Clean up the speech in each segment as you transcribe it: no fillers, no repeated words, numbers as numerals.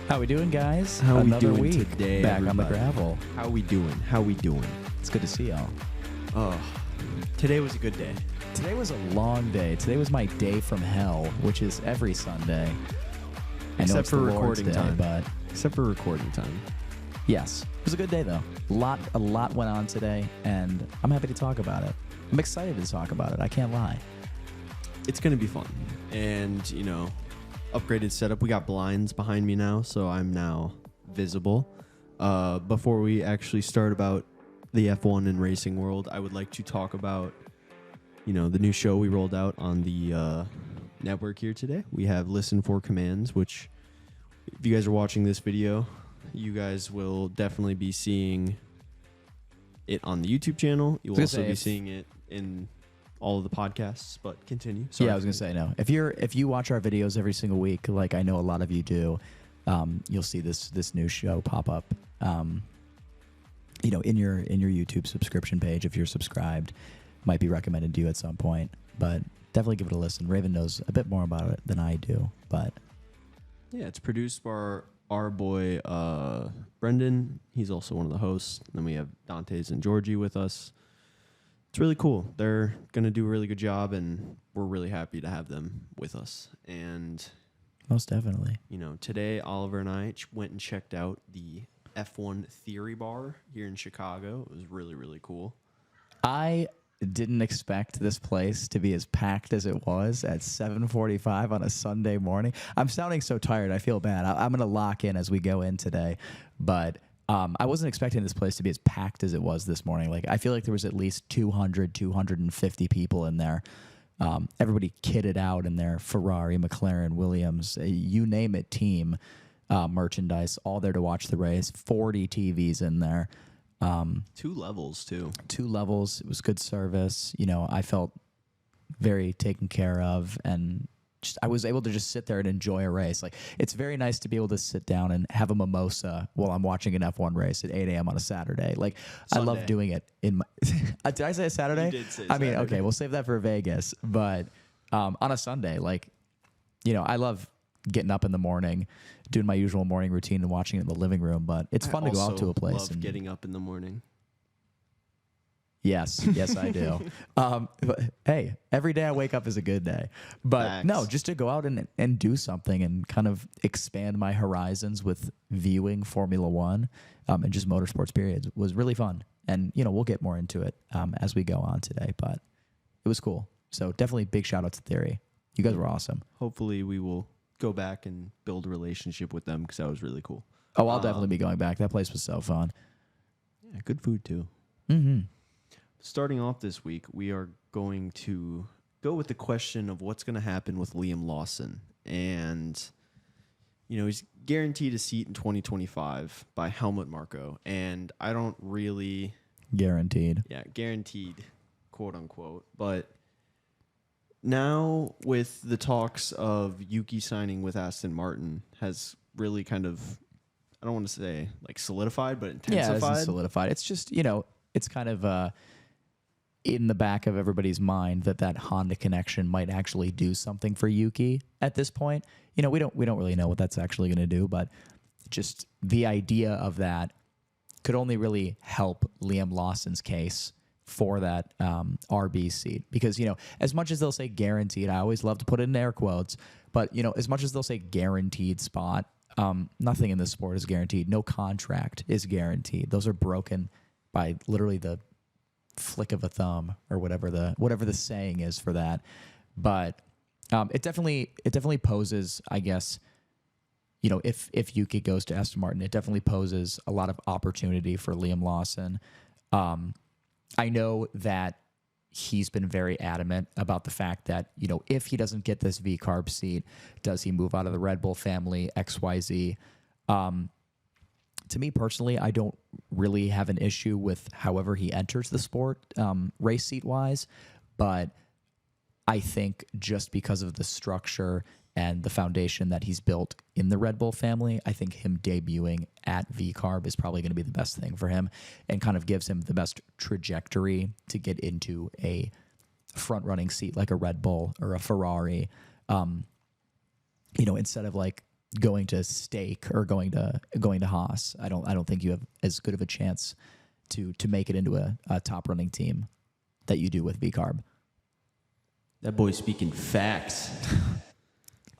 How we doing, guys? How we Another doing week today, back on the everybody? gravel. How we doing? It's good to see y'all. Oh, today was a good day. Today was a long day. Today was my day from hell, which is every Sunday. I know Except it's for the Lord's recording day, time. but Except for recording time. yes, it was a good day though. A lot went on today, and I'm happy to talk about it. I'm excited to talk about it. I can't lie. It's going to be fun. And, upgraded setup. We got blinds behind me now, so I'm now visible. Before we actually start about the F1 and racing world, I would like to talk about, the new show we rolled out on the network here today. We have Listen for Commands, which if you guys are watching this video, you guys will definitely be seeing it on the YouTube channel. You will also be seeing it in all of the podcasts, but continue. Sorry. Yeah, I was gonna say no. If you watch our videos every single week, like I know a lot of you do, you'll see this new show pop up. In your YouTube subscription page if you're subscribed, might be recommended to you at some point. But definitely give it a listen. Raven knows a bit more about it than I do, but yeah, it's produced by our boy Brendan. He's also one of the hosts. And then we have Dantes and Georgie with us. It's really cool. They're going to do a really good job, and we're really happy to have them with us. And, most definitely. Today Oliver and I went and checked out the F1 Theory Bar here in Chicago. It was really, really cool. I didn't expect this place to be as packed as it was at 7:45 on a Sunday morning. I'm sounding so tired. I feel bad. I'm going to lock in as we go in today, but I wasn't expecting this place to be as packed as it was this morning. Like, I feel like there was at least 250 people in there. Everybody kitted out in their Ferrari, McLaren, Williams, you name it, team merchandise, all there to watch the race. 40 TVs in there. 2 levels, too. 2 levels. It was good service. I felt very taken care of, and I was able to just sit there and enjoy a race. Like, it's very nice to be able to sit down and have a mimosa while I'm watching an F1 race at 8 a.m. on a Saturday. Like, Sunday. I love doing it in my... Did I say a Saturday? You did say Saturday. Okay, we'll save that for Vegas. But on a Sunday, I love getting up in the morning, doing my usual morning routine and watching it in the living room. But it's fun to go out to a place. I love getting up in the morning. Yes, I do. But hey, every day I wake up is a good day. But Facts. no, just to go out and do something and kind of expand my horizons with viewing Formula One and just motorsports periods was really fun. And, we'll get more into it as we go on today. But it was cool. So definitely big shout out to Theory. You guys were awesome. Hopefully we will go back and build a relationship with them because that was really cool. Oh, I'll definitely be going back. That place was so fun. Yeah, good food too. Mm-hmm. Starting off this week, we are going to go with the question of what's going to happen with Liam Lawson. And, he's guaranteed a seat in 2025 by Helmut Marko. And I don't really... Guaranteed. Yeah, guaranteed, quote unquote. But now with the talks of Yuki signing with Aston Martin has really kind of, I don't want to say solidified, but intensified. Yeah, it's solidified. It's just, it's kind of... in the back of everybody's mind that Honda connection might actually do something for Yuki at this point. We don't really know what that's actually going to do, but just the idea of that could only really help Liam Lawson's case for that RB seat. Because, as much as they'll say guaranteed, I always love to put it in air quotes, but, as much as they'll say guaranteed spot, nothing in this sport is guaranteed. No contract is guaranteed. Those are broken by literally the flick of a thumb or whatever the saying is for that. But it definitely poses, I guess, if Yuki goes to Aston Martin, it definitely poses a lot of opportunity for Liam Lawson. I know that he's been very adamant about the fact that, if he doesn't get this V-carb seat, does he move out of the Red Bull family, XYZ? To me personally, I don't really have an issue with however he enters the sport, race seat wise, but I think just because of the structure and the foundation that he's built in the Red Bull family, I think him debuting at V-carb is probably going to be the best thing for him and kind of gives him the best trajectory to get into a front-running seat like a Red Bull or a Ferrari, instead of going to stake or going to Haas. I don't think you have as good of a chance to make it into a top running team that you do with VCarb. That boy's speaking facts.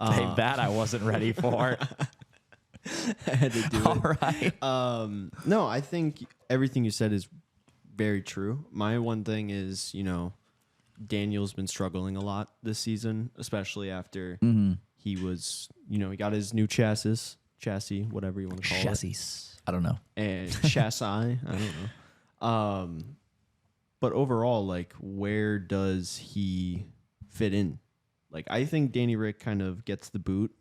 Hey, that I wasn't ready for. I had to do it. All right. No, I think everything you said is very true. My one thing is, Daniel's been struggling a lot this season, especially after he was, he got his new chassis, whatever you want to call it. Chassis. I don't know. And chassis, I don't know. But overall, like, where does he fit in? Like, I think Danny Rick kind of gets the boot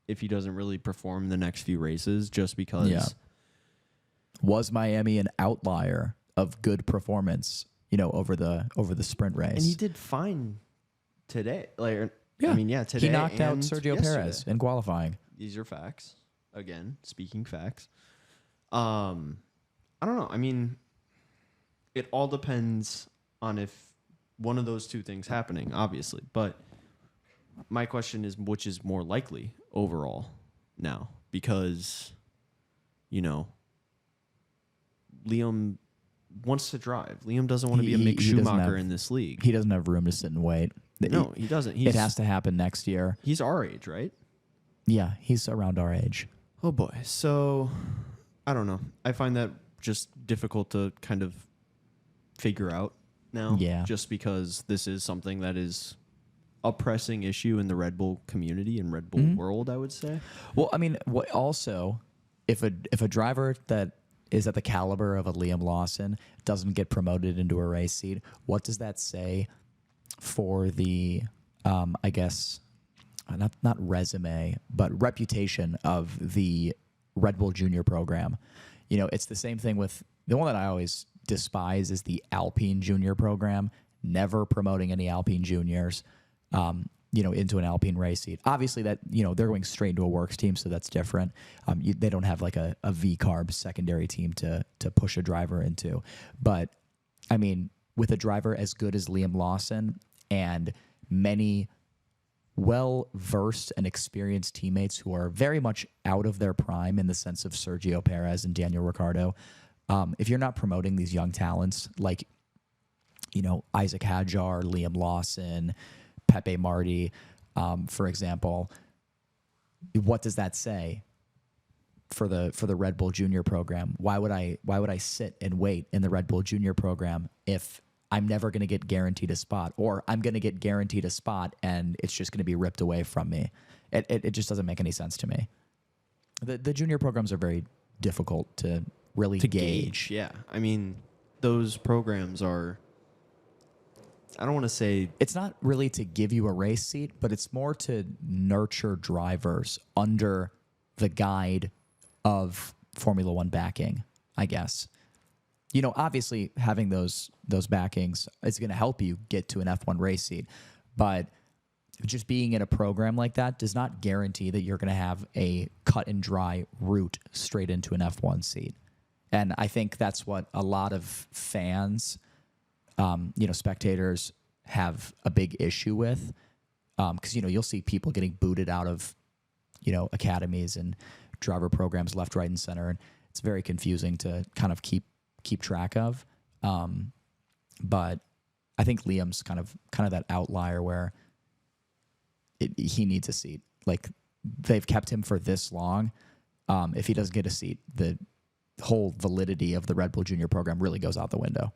if he doesn't really perform the next few races, just because. Yeah. Was Miami an outlier of good performance, over the sprint race? And he did fine today. Like, yeah. I mean, yeah, today he knocked out and Sergio yesterday. Perez in qualifying. These are facts. Again, speaking facts. I don't know. I mean, it all depends on if one of those two things happening, obviously. But my question is, which is more likely overall now? Because, Liam wants to drive. Liam doesn't want to be a Mick Schumacher in this league. He doesn't have room to sit and wait. No, he doesn't. It has to happen next year. He's our age, right? Yeah, he's around our age. Oh, boy. So, I don't know. I find that just difficult to kind of figure out now. Yeah. Just because this is something that is a pressing issue in the Red Bull community and Red Bull world, I would say. Well, I mean, also, if a driver that is at the caliber of a Liam Lawson doesn't get promoted into a race seat, what does that say for the, I guess, not resume, but reputation of the Red Bull Junior program? It's the same thing with the one that I always despise is the Alpine Junior program, never promoting any Alpine Juniors, into an Alpine race seat. Obviously that, they're going straight into a works team, so that's different. They don't have like a V-carb secondary team to push a driver into. But, I mean, with a driver as good as Liam Lawson and many well-versed and experienced teammates who are very much out of their prime in the sense of Sergio Perez and Daniel Ricciardo, if you're not promoting these young talents like, Isaac Hadjar, Liam Lawson, Pepe Marti, for example, what does that say for the Red Bull Junior program? Why would I sit and wait in the Red Bull Junior program if I'm never going to get guaranteed a spot, or I'm going to get guaranteed a spot and it's just going to be ripped away from me? It just doesn't make any sense to me. The junior programs are very difficult to really gauge. Yeah. I mean, those programs are, I don't want to say... It's not really to give you a race seat, but it's more to nurture drivers under the guide of Formula One backing, I guess. Obviously having those backings is going to help you get to an F1 race seat, but just being in a program like that does not guarantee that you're going to have a cut and dry route straight into an F1 seat. And I think that's what a lot of fans... spectators have a big issue with, because, you'll see people getting booted out of, academies and driver programs left, right, and center. And it's very confusing to kind of keep track of. But I think Liam's kind of that outlier where he needs a seat. Like, they've kept him for this long. If he doesn't get a seat, the whole validity of the Red Bull Junior program really goes out the window.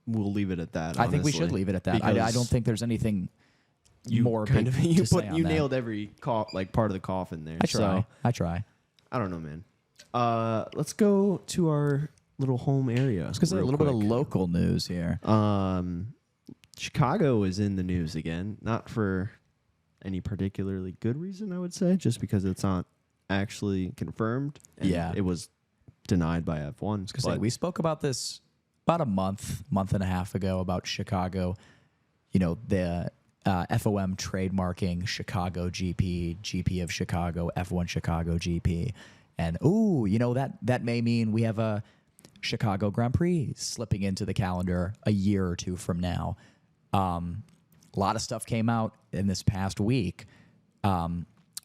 We'll leave it at that. I think we should leave it at that. I don't think there's anything more big to say on that. Nailed every part of the coffin there. I try. I don't know, man. Let's go to our little home area. Let's get a little bit of local news here. Chicago is in the news again, not for any particularly good reason, I would say, just because it's not actually confirmed. Yeah, it was denied by F1. We spoke about this about a month and a half ago about Chicago, the FOM trademarking Chicago GP, GP of Chicago, F1 Chicago GP. And, that may mean we have a Chicago Grand Prix slipping into the calendar a year or two from now. A lot of stuff came out in this past week.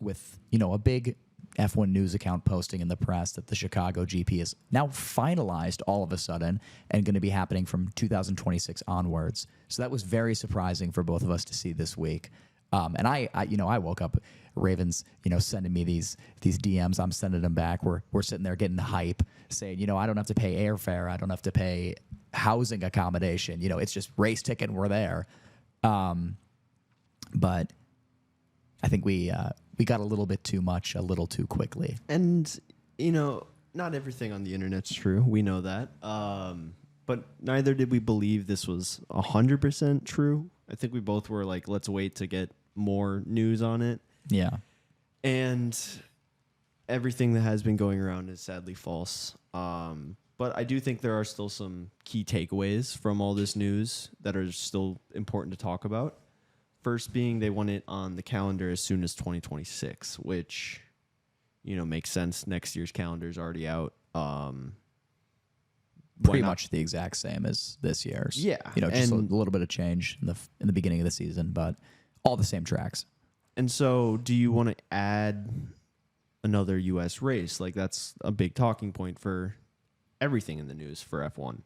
with, a big F1 news account posting in the press that the Chicago GP is now finalized all of a sudden and going to be happening from 2026 onwards. So that was very surprising for both of us to see this week. And I woke up, Ravens, sending me these DMs. I'm sending them back. We're sitting there getting hype, saying, I don't have to pay airfare. I don't have to pay housing accommodation. It's just race ticket and we're there. But I think we got a little bit too much, a little too quickly. And, not everything on the internet's true. We know that. But neither did we believe this was 100% true. I think we both were like, let's wait to get more news on it. Yeah. And everything that has been going around is sadly false. But I do think there are still some key takeaways from all this news that are still important to talk about. First being they want it on the calendar as soon as 2026, which, makes sense. Next year's calendar is already out. Pretty much the exact same as this year's. Yeah. Just a little bit of change in the beginning of the season, but all the same tracks. And so do you want to add another U.S. race? Like, that's a big talking point for everything in the news for F1.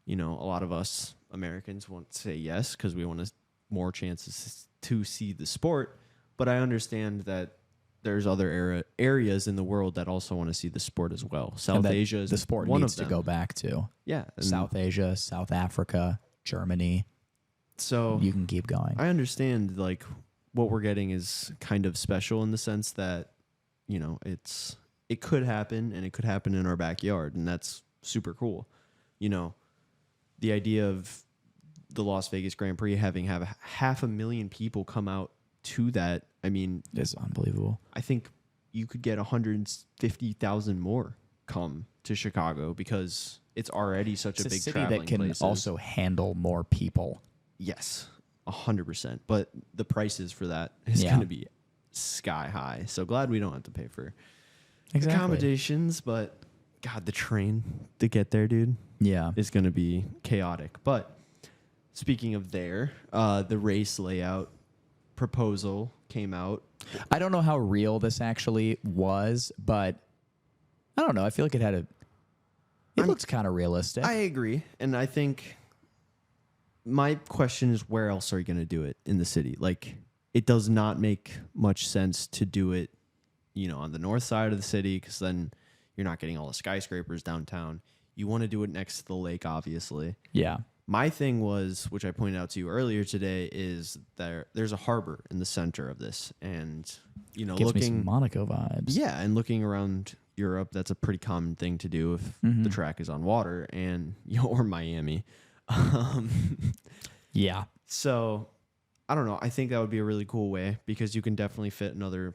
A lot of us Americans want to say yes because we want more chances to see the sport. But I understand that there's other areas in the world that also want to see the sport as well. South Asia is the sport one needs of them. to go back to. Yeah. South Asia, South Africa, Germany. So you can keep going. I understand like what we're getting is kind of special in the sense that, it could happen and it could happen in our backyard, and that's super cool. The idea of the Las Vegas Grand Prix having 500,000 people come out to that, It's unbelievable. I think you could get 150,000 more come to Chicago because it's already such a big city traveling that can places. also handle more people. Yes, 100%. But the prices for that is going to be sky high. So glad we don't have to pay for accommodations. But God, the train to get there, dude, is going to be chaotic. But speaking of the race layout proposal came out. I don't know how real this actually was, but I don't know. I feel like it looks kind of realistic. I agree. And I think my question is, where else are you going to do it in the city? Like, it does not make much sense to do it, on the north side of the city, because then you're not getting all the skyscrapers downtown. You want to do it next to the lake, obviously. Yeah. My thing was, which I pointed out to you earlier today, is there's a harbor in the center of this, and Gives me some Monaco vibes. Yeah, and looking around Europe, that's a pretty common thing to do if the track is on water, and or Miami. Yeah. So I don't know. I think that would be a really cool way because you can definitely fit another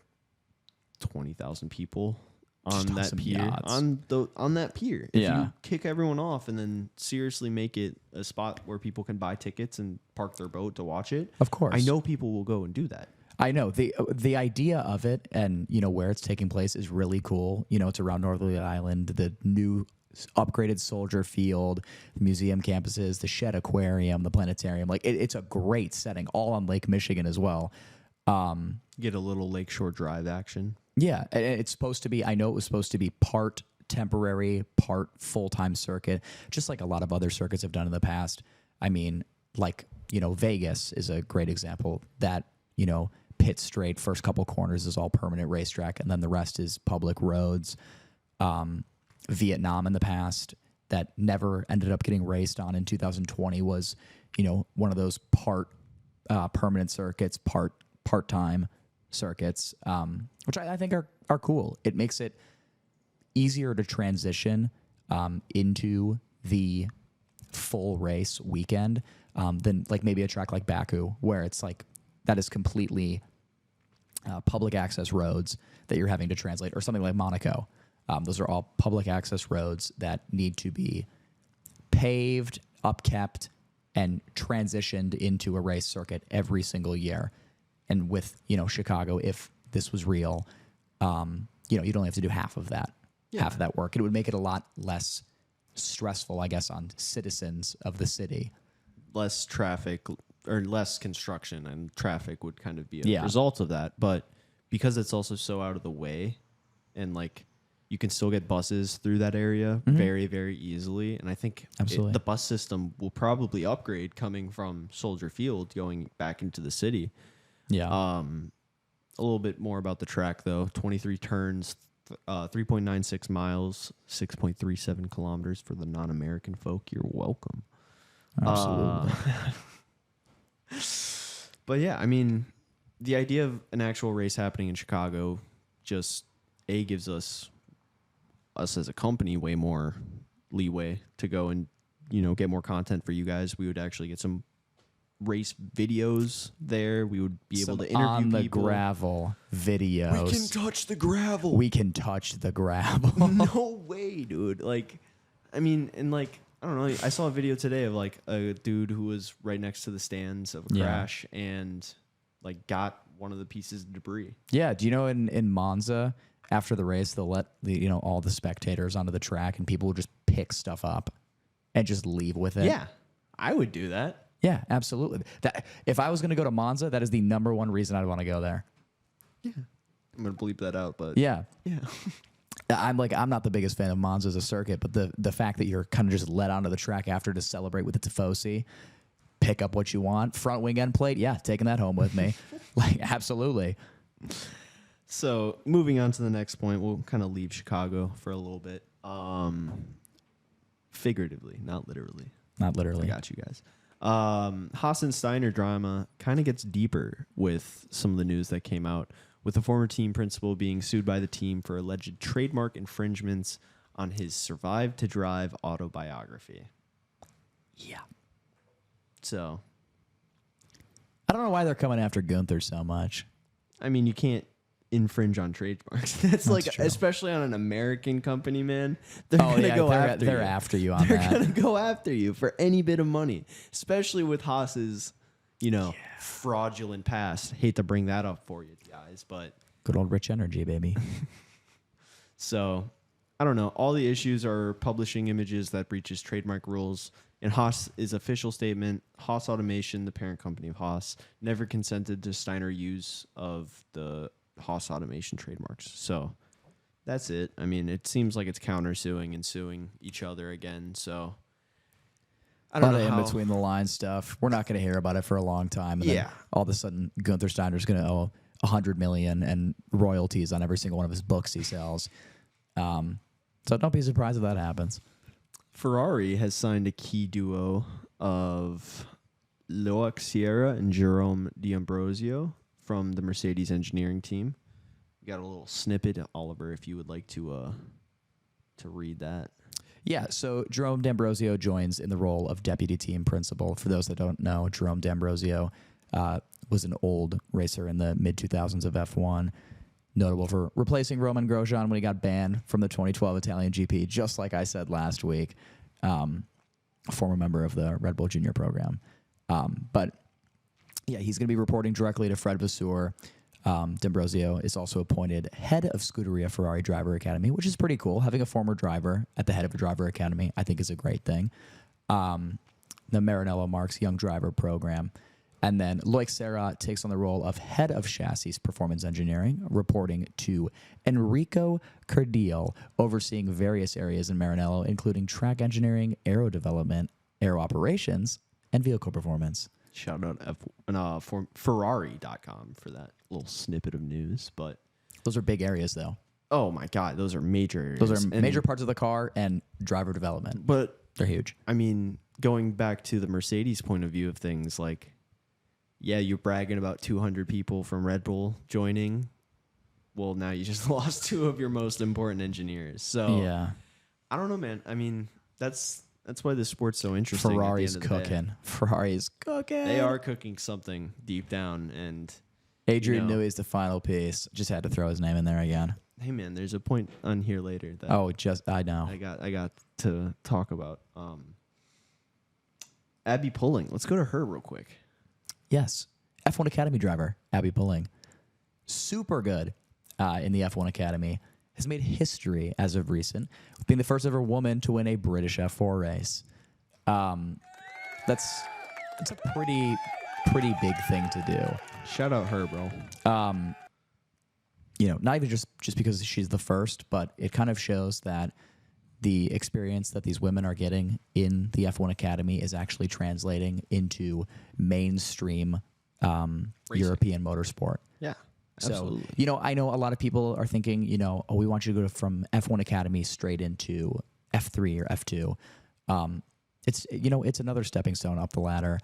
20,000 people on that pier. On that pier. If you kick everyone off and then seriously make it a spot where people can buy tickets and park their boat to watch it. Of course. I know people will go and do that. I know. The idea of it and, where it's taking place is really cool. It's around Northern Island, the new upgraded Soldier Field, the museum campuses, the Shed Aquarium, the planetarium. Like, it's a great setting, all on Lake Michigan as well. Get a little Lakeshore Drive action. Yeah, it's supposed to be, I know it was supposed to be part temporary, part full-time circuit, just like a lot of other circuits have done in the past. Vegas is a great example. That, pit straight, first couple corners is all permanent racetrack, and then the rest is public roads. Vietnam in the past that never ended up getting raced on in 2020 was, one of those part permanent circuits, part-time circuits, which I think are cool. It makes it easier to transition into the full race weekend than like maybe a track like Baku, where it's like that is completely public access roads that you're having to translate, or something like Monaco. Those are all public access roads that need to be paved, upkept, and transitioned into a race circuit every single year. And with, Chicago, if this was real, you'd only have to do half of that work. It would make it a lot less stressful, I guess, on citizens of the city. Less traffic or less construction, and traffic would kind of be a result of that. But because it's also so out of the way, and like you can still get buses through that area very, very easily. And I think the bus system will probably upgrade coming from Soldier Field going back into the city. Yeah. A little bit more about the track, though. 23 turns, 3.96 miles, 6.37 kilometers for the non-American folk. You're welcome. Absolutely. But yeah, I mean, the idea of an actual race happening in Chicago just gives us as a company way more leeway to go and get more content for you guys. We would actually get some race videos there. We would be able to interview on the people. Gravel videos. We can touch the gravel. We can touch the gravel. No way, dude. Like, I mean, and like, I don't know. I saw a video today of like a dude who was right next to the stands of a crash and like got one of the pieces of debris. Yeah. Do you know in Monza, after the race, they'll let all the spectators onto the track and people will just pick stuff up and just leave with it. Yeah, I would do that. Yeah, absolutely. If I was going to go to Monza, that is the number one reason I'd want to go there. Yeah. I'm going to bleep that out, but yeah. Yeah. I'm not the biggest fan of Monza as a circuit, but the fact that you're kind of just let onto the track after to celebrate with the Tifosi, pick up what you want, front wing end plate, yeah, taking that home with me. Like, absolutely. So moving on to the next point, we'll kind of leave Chicago for a little bit. Figuratively, not literally. Not literally. I got you guys. Haas and Steiner drama kind of gets deeper with some of the news that came out, with the former team principal being sued by the team for alleged trademark infringements on his Survive to Drive autobiography. Yeah. So I don't know why they're coming after Gunther so much. I mean, you can't infringe on trademarks. That's like, true. especially on an American company, man. They're gonna go after you. They're after you on They're that. gonna go after you for any bit of money, especially with Haas's, fraudulent past. Hate to bring that up for you guys, but Good old rich energy, baby. So I don't know. All the issues are publishing images that breaches trademark rules. In Haas's official statement, Haas Automation, the parent company of Haas, never consented to Steiner use of the Haas Automation trademarks. So that's it. I mean, it seems like it's countersuing and suing each other again. So I don't know. In between the lines stuff. We're not going to hear about it for a long time. And then all of a sudden, Gunther Steiner's going to owe $100 million and royalties on every single one of his books he sells. So don't be surprised if that happens. Ferrari has signed a key duo of Loic Sierra and Jerome D'Ambrosio from the Mercedes engineering team. We got a little snippet, Oliver, if you would like to read that. Yeah, so Jerome D'Ambrosio joins in the role of deputy team principal. For those that don't know, Jerome D'Ambrosio was an old racer in the mid-2000s of F1, notable for replacing Romain Grosjean when he got banned from the 2012 Italian GP, just like I said last week, a former member of the Red Bull Junior program. But yeah, he's going to be reporting directly to Fred Vasseur. D'Ambrosio is also appointed head of Scuderia Ferrari Driver Academy, which is pretty cool. Having a former driver at the head of a driver academy, I think, is a great thing. The Maranello Marks Young Driver Program. And then Loic Serra takes on the role of head of chassis performance engineering, reporting to Enrico Cardile, overseeing various areas in Maranello, including track engineering, aero development, aero operations, and vehicle performance. Shout out for Ferrari.com for that little snippet of news. But those are big areas, though. Oh, my God. Those are major areas. Those are major parts of the car and driver development. But they're huge. I mean, going back to the Mercedes point of view of things, like, yeah, you're bragging about 200 people from Red Bull joining. Well, now you just lost two of your most important engineers. So, yeah, I don't know, man. I mean, that's why this sport's so interesting. Ferrari's cooking. Ferrari's cooking. They are cooking something deep down. And Adrian Newey is the final piece. Just had to throw his name in there again. Hey, man, there's a point on here later that I know. I got to talk about. Abby Pulling. Let's go to her real quick. Yes. F1 Academy driver, Abby Pulling. Super good in the F1 Academy. Has made history as of recent, being the first ever woman to win a British F4 race. That's a pretty big thing to do. Shout out her, bro. not even just because she's the first, but it kind of shows that the experience that these women are getting in the F1 Academy is actually translating into mainstream European motorsport. Yeah, so, absolutely. I know a lot of people are thinking, we want you to go from F1 Academy straight into F3 or F2. It's another stepping stone up the ladder.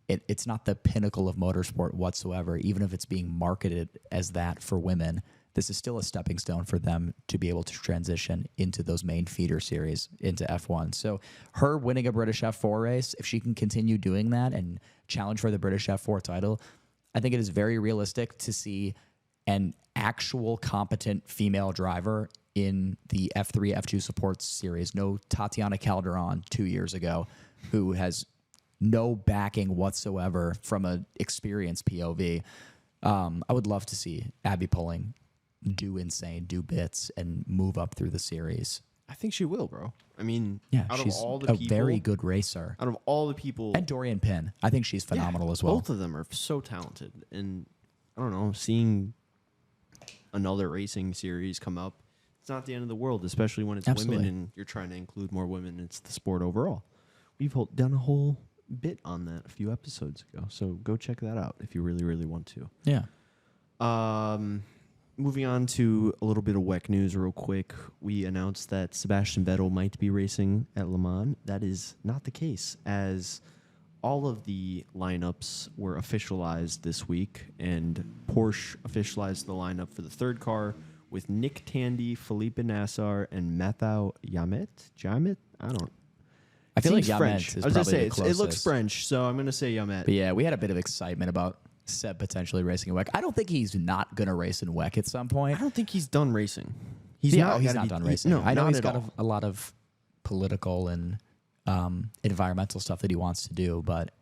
It's not the pinnacle of motorsport whatsoever, even if it's being marketed as that for women. This is still a stepping stone for them to be able to transition into those main feeder series into F1. So her winning a British F4 race, if she can continue doing that and challenge for the British F4 title, I think it is very realistic to see an actual competent female driver in the F3, F2 supports series. No Tatiana Calderon 2 years ago, who has no backing whatsoever from an experienced POV. I would love to see Abby Pulling do insane, do bits, and move up through the series. I think she will, bro. I mean, she's a very good racer. Out of all the people, and Dorian Pinn, I think she's phenomenal as well. Both of them are so talented, and I don't know, seeing another racing series come up, it's not the end of the world, especially when it's women and you're trying to include more women into the sport overall. We've done a whole bit on that a few episodes ago, so go check that out if you really, really want to. Yeah. Moving on to a little bit of WEC news real quick. We announced that Sebastian Vettel might be racing at Le Mans. That is not the case, as all of the lineups were officialized this week, and Porsche officialized the lineup for the third car with Nick Tandy, Felipe Nassar, and Matthieu Yamet. I feel like Yamet French. is I was probably gonna the say closest. it looks French, so I'm gonna say Yamet. But yeah, we had a bit of excitement about Seb potentially racing in WEC. I don't think he's not going to race in WEC at some point. I don't think he's done racing. He's not done racing. No, I know he's got all. a lot of political and environmental stuff that he wants to do, but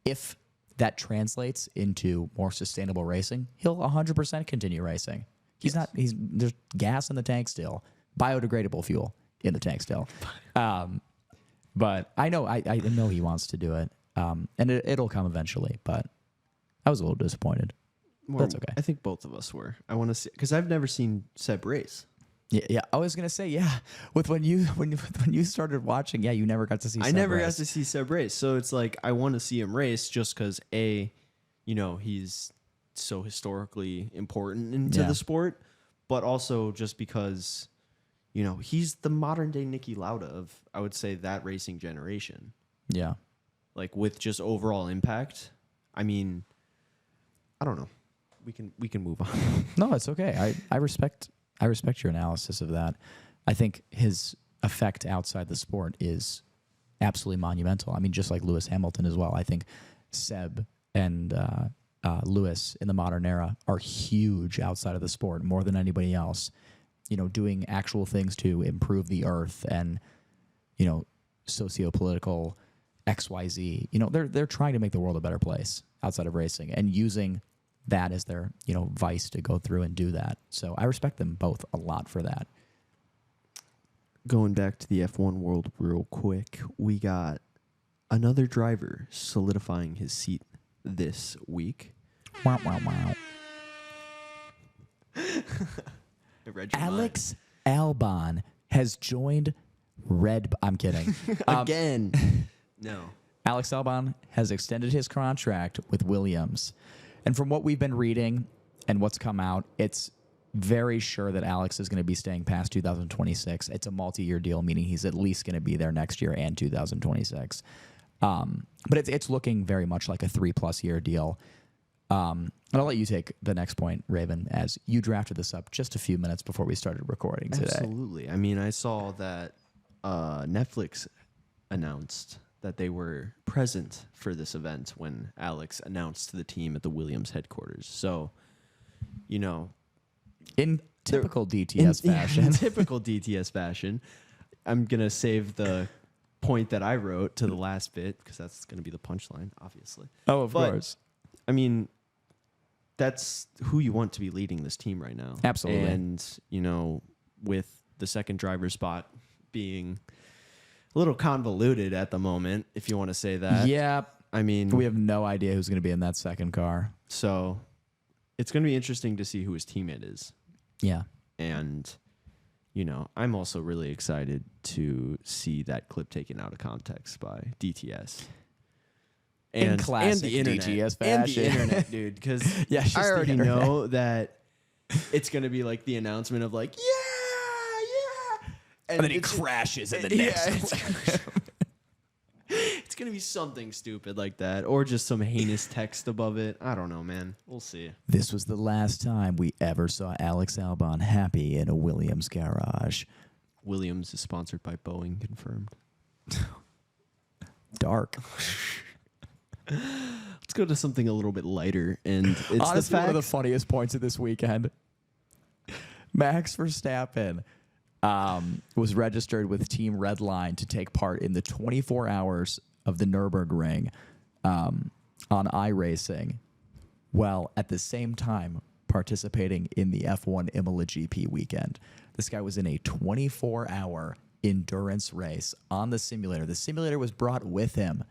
if that translates into more sustainable racing, he'll 100% continue racing. There's gas in the tank still, biodegradable fuel in the tank still. But I know he wants to do it, and it'll come eventually. But I was a little disappointed. That's okay. I think both of us were. I want to see, because I've never seen Seb race. Yeah. I was gonna say, with when you started watching, you never got to see. I never got to see Seb race, so it's like I want to see him race just because he's so historically important into the sport, but also just because he's the modern day Niki Lauda of, I would say, that racing generation. Yeah, like with just overall impact. I mean, I don't know. We can move on. No, it's okay. I respect your analysis of that. I think his effect outside the sport is absolutely monumental. I mean, just like Lewis Hamilton as well. I think Seb and Lewis in the modern era are huge outside of the sport, more than anybody else. Doing actual things to improve the earth and socio-political XYZ. They're trying to make the world a better place outside of racing and using that as their vice to go through and do that. So I respect them both a lot for that. Going back to the F1 world real quick, we got another driver solidifying his seat this week. Wow. I read your Alex Albon has joined I'm kidding. Again. No. Alex Albon has extended his contract with Williams. And from what we've been reading and what's come out, it's very sure that Alex is going to be staying past 2026. It's a multi-year deal, meaning he's at least going to be there next year and 2026. But it's looking very much like a 3+ year deal. And I'll let you take the next point, Raven, as you drafted this up just a few minutes before we started recording today. Absolutely. I mean, I saw that Netflix announced that they were present for this event when Alex announced to the team at the Williams headquarters. So, in typical DTS fashion. In typical DTS fashion, I'm going to save the point that I wrote to the last bit because that's going to be the punchline, obviously. Oh, of course. I mean, that's who you want to be leading this team right now. Absolutely. And, with the second driver spot being a little convoluted at the moment, if you want to say that. Yeah. I mean, we have no idea who's going to be in that second car. So it's going to be interesting to see who his teammate is. Yeah. And, you know, I'm also really excited to see that clip taken out of context by DTS. In classic the internet. DTS And the fashion. internet, dude. Because Yeah, it's just I the already internet. know that it's going to be like the announcement of like, yeah. And then he it's- crashes in the yeah, next. It's going to be something stupid like that. Or just some heinous text above it. I don't know, man. We'll see. This was the last time we ever saw Alex Albon happy in a Williams garage. Williams is sponsored by Boeing, confirmed. Dark. Let's go to something a little bit lighter. And it's Honestly, the fact one of the funniest points of this weekend. Max Verstappen was registered with Team Redline to take part in the 24 hours of the Nürburgring on iRacing, while at the same time participating in the F1 Imola GP weekend. This guy was in a 24-hour endurance race on the simulator. The simulator was brought with him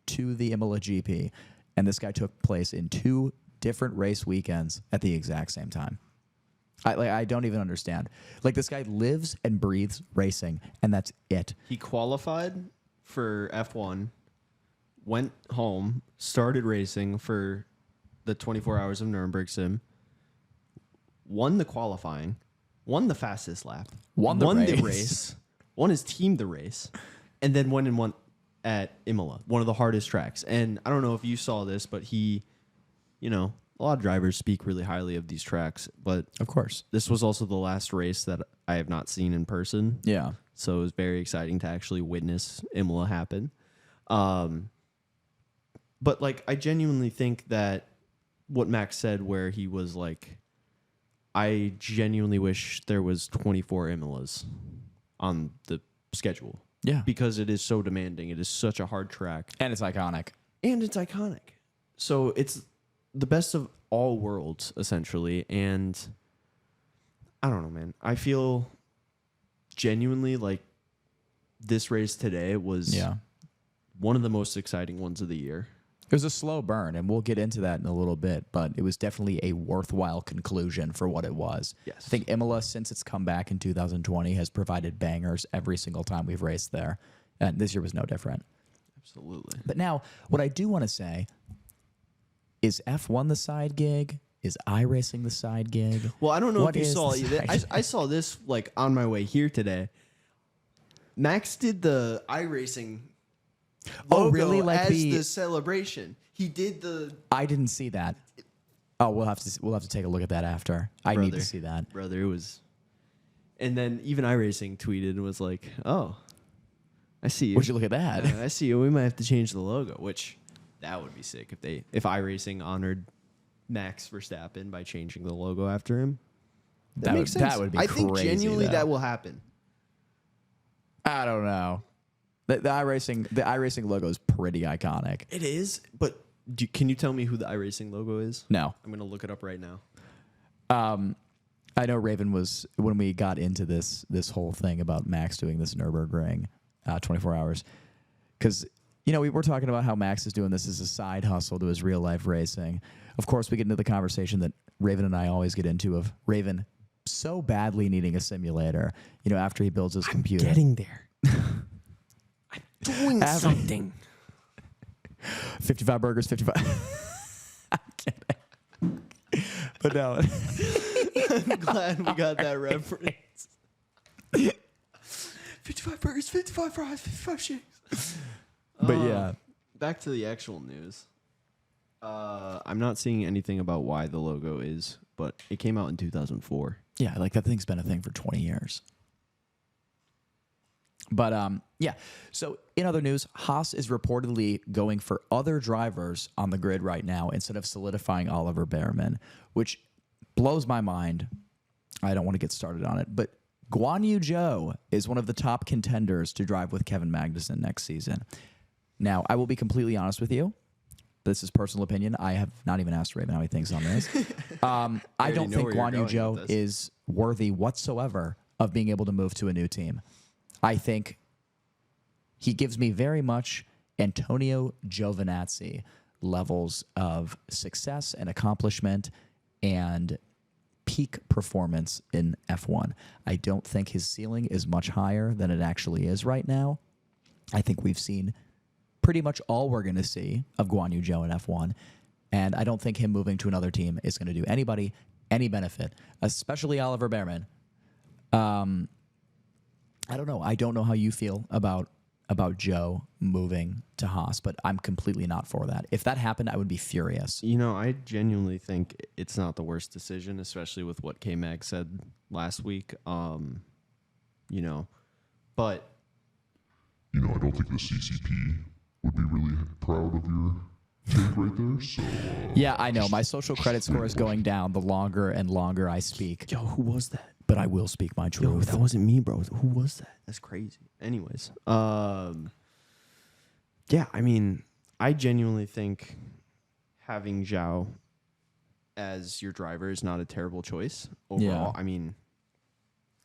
to the Imola GP, and this guy took place in 2 different race weekends at the exact same time. I don't even understand. Like, this guy lives and breathes racing, and that's it. he qualified for F1, went home, started racing for the 24 hours of Nuremberg Sim, won the qualifying, won the fastest lap, Won the race. race, won his team the race, and then went and won at Imola, one of the hardest tracks. And I don't know if you saw this, but he, you know, a lot of drivers speak really highly of these tracks, but Of course. this was also the last race that I have not seen in person. Yeah. So it was very exciting to actually witness Imola happen. But like, I genuinely think that what Max said, where he was like, I genuinely wish there was 24 Imolas on the schedule. Yeah. Because it is so demanding. It is such a hard track. And it's iconic. And it's iconic. So it's the best of all worlds, essentially. And I don't know, man. I feel genuinely like this race today was one of the most exciting ones of the year. It was a slow burn, and we'll get into that in a little bit, but it was definitely a worthwhile conclusion for what it was. Yes. I think Imola, since its comeback in 2020, has provided bangers every single time we've raced there, and this year was no different. Absolutely. But now, what I do want to say is F1 the side gig? Is iRacing the side gig? Well, I don't know What if you is saw the either. side I saw this like on my way here today. Max did the iRacing logo really? Like as the- the celebration. He did the I didn't see that. Oh, we'll have to take a look at that after. I need to Brother. see that. brother. It was, and then even iRacing tweeted and was like, "Oh, I see you. Would you look at that? I see you. We might have to change the logo." Which that would be sick if iRacing honored Max Verstappen by changing the logo after him. That makes sense. That would be I crazy. think genuinely though. that will happen. I don't know. The iRacing logo is pretty iconic. It is, but can you tell me who the iRacing logo is? No. I'm gonna look it up right now. I know Raven was, when we got into this whole thing about Max doing this Nürburgring 24 hours, because, you know, we were talking about how Max is doing this as a side hustle to his real life racing. Of course, we get into the conversation that Raven and I always get into of Raven so badly needing a simulator, you know, after he builds his computer. Getting there. I'm doing something. 55 burgers, 55. I'm kidding. But no. I'm glad we got that reference. 55 burgers, 55 fries, 55 shakes. But yeah. Back to the actual news. I'm not seeing anything about why the logo is, but it came out in 2004. Yeah, like that thing's been a thing for 20 years. But yeah, so in other news, Haas is reportedly going for other drivers on the grid right now instead of solidifying Oliver Bearman, which blows my mind. I don't want to get started on it, but Guan Yu Zhou is one of the top contenders to drive with Kevin Magnussen next season. Now, I will be completely honest with you. This is personal opinion. I have not even asked Raven how he thinks on this. I don't think Guan Yu Zhou is worthy whatsoever of being able to move to a new team. I think he gives me very much Antonio Giovinazzi levels of success and accomplishment and peak performance in F1. I don't think his ceiling is much higher than it actually is right now. I think we've seen pretty much all we're going to see of Guan Yu Zhou in F1, and I don't think him moving to another team is going to do anybody any benefit, especially Oliver Bearman. I don't know. I don't know how you feel about Zhou moving to Haas, but I'm completely not for that. If that happened, I would be furious. You know, I genuinely think it's not the worst decision, especially with what K-Mag said last week. You know, but I don't think the CCP would be really proud of your take right there. So yeah, I know. My social credit score is going down the longer and longer I speak. Yo, who was that? But I will speak my Yo, truth. that wasn't me, bro. Who was that? That's crazy. Anyways, yeah, I mean, I genuinely think having Zhou as your driver is not a terrible choice overall. Yeah. I mean,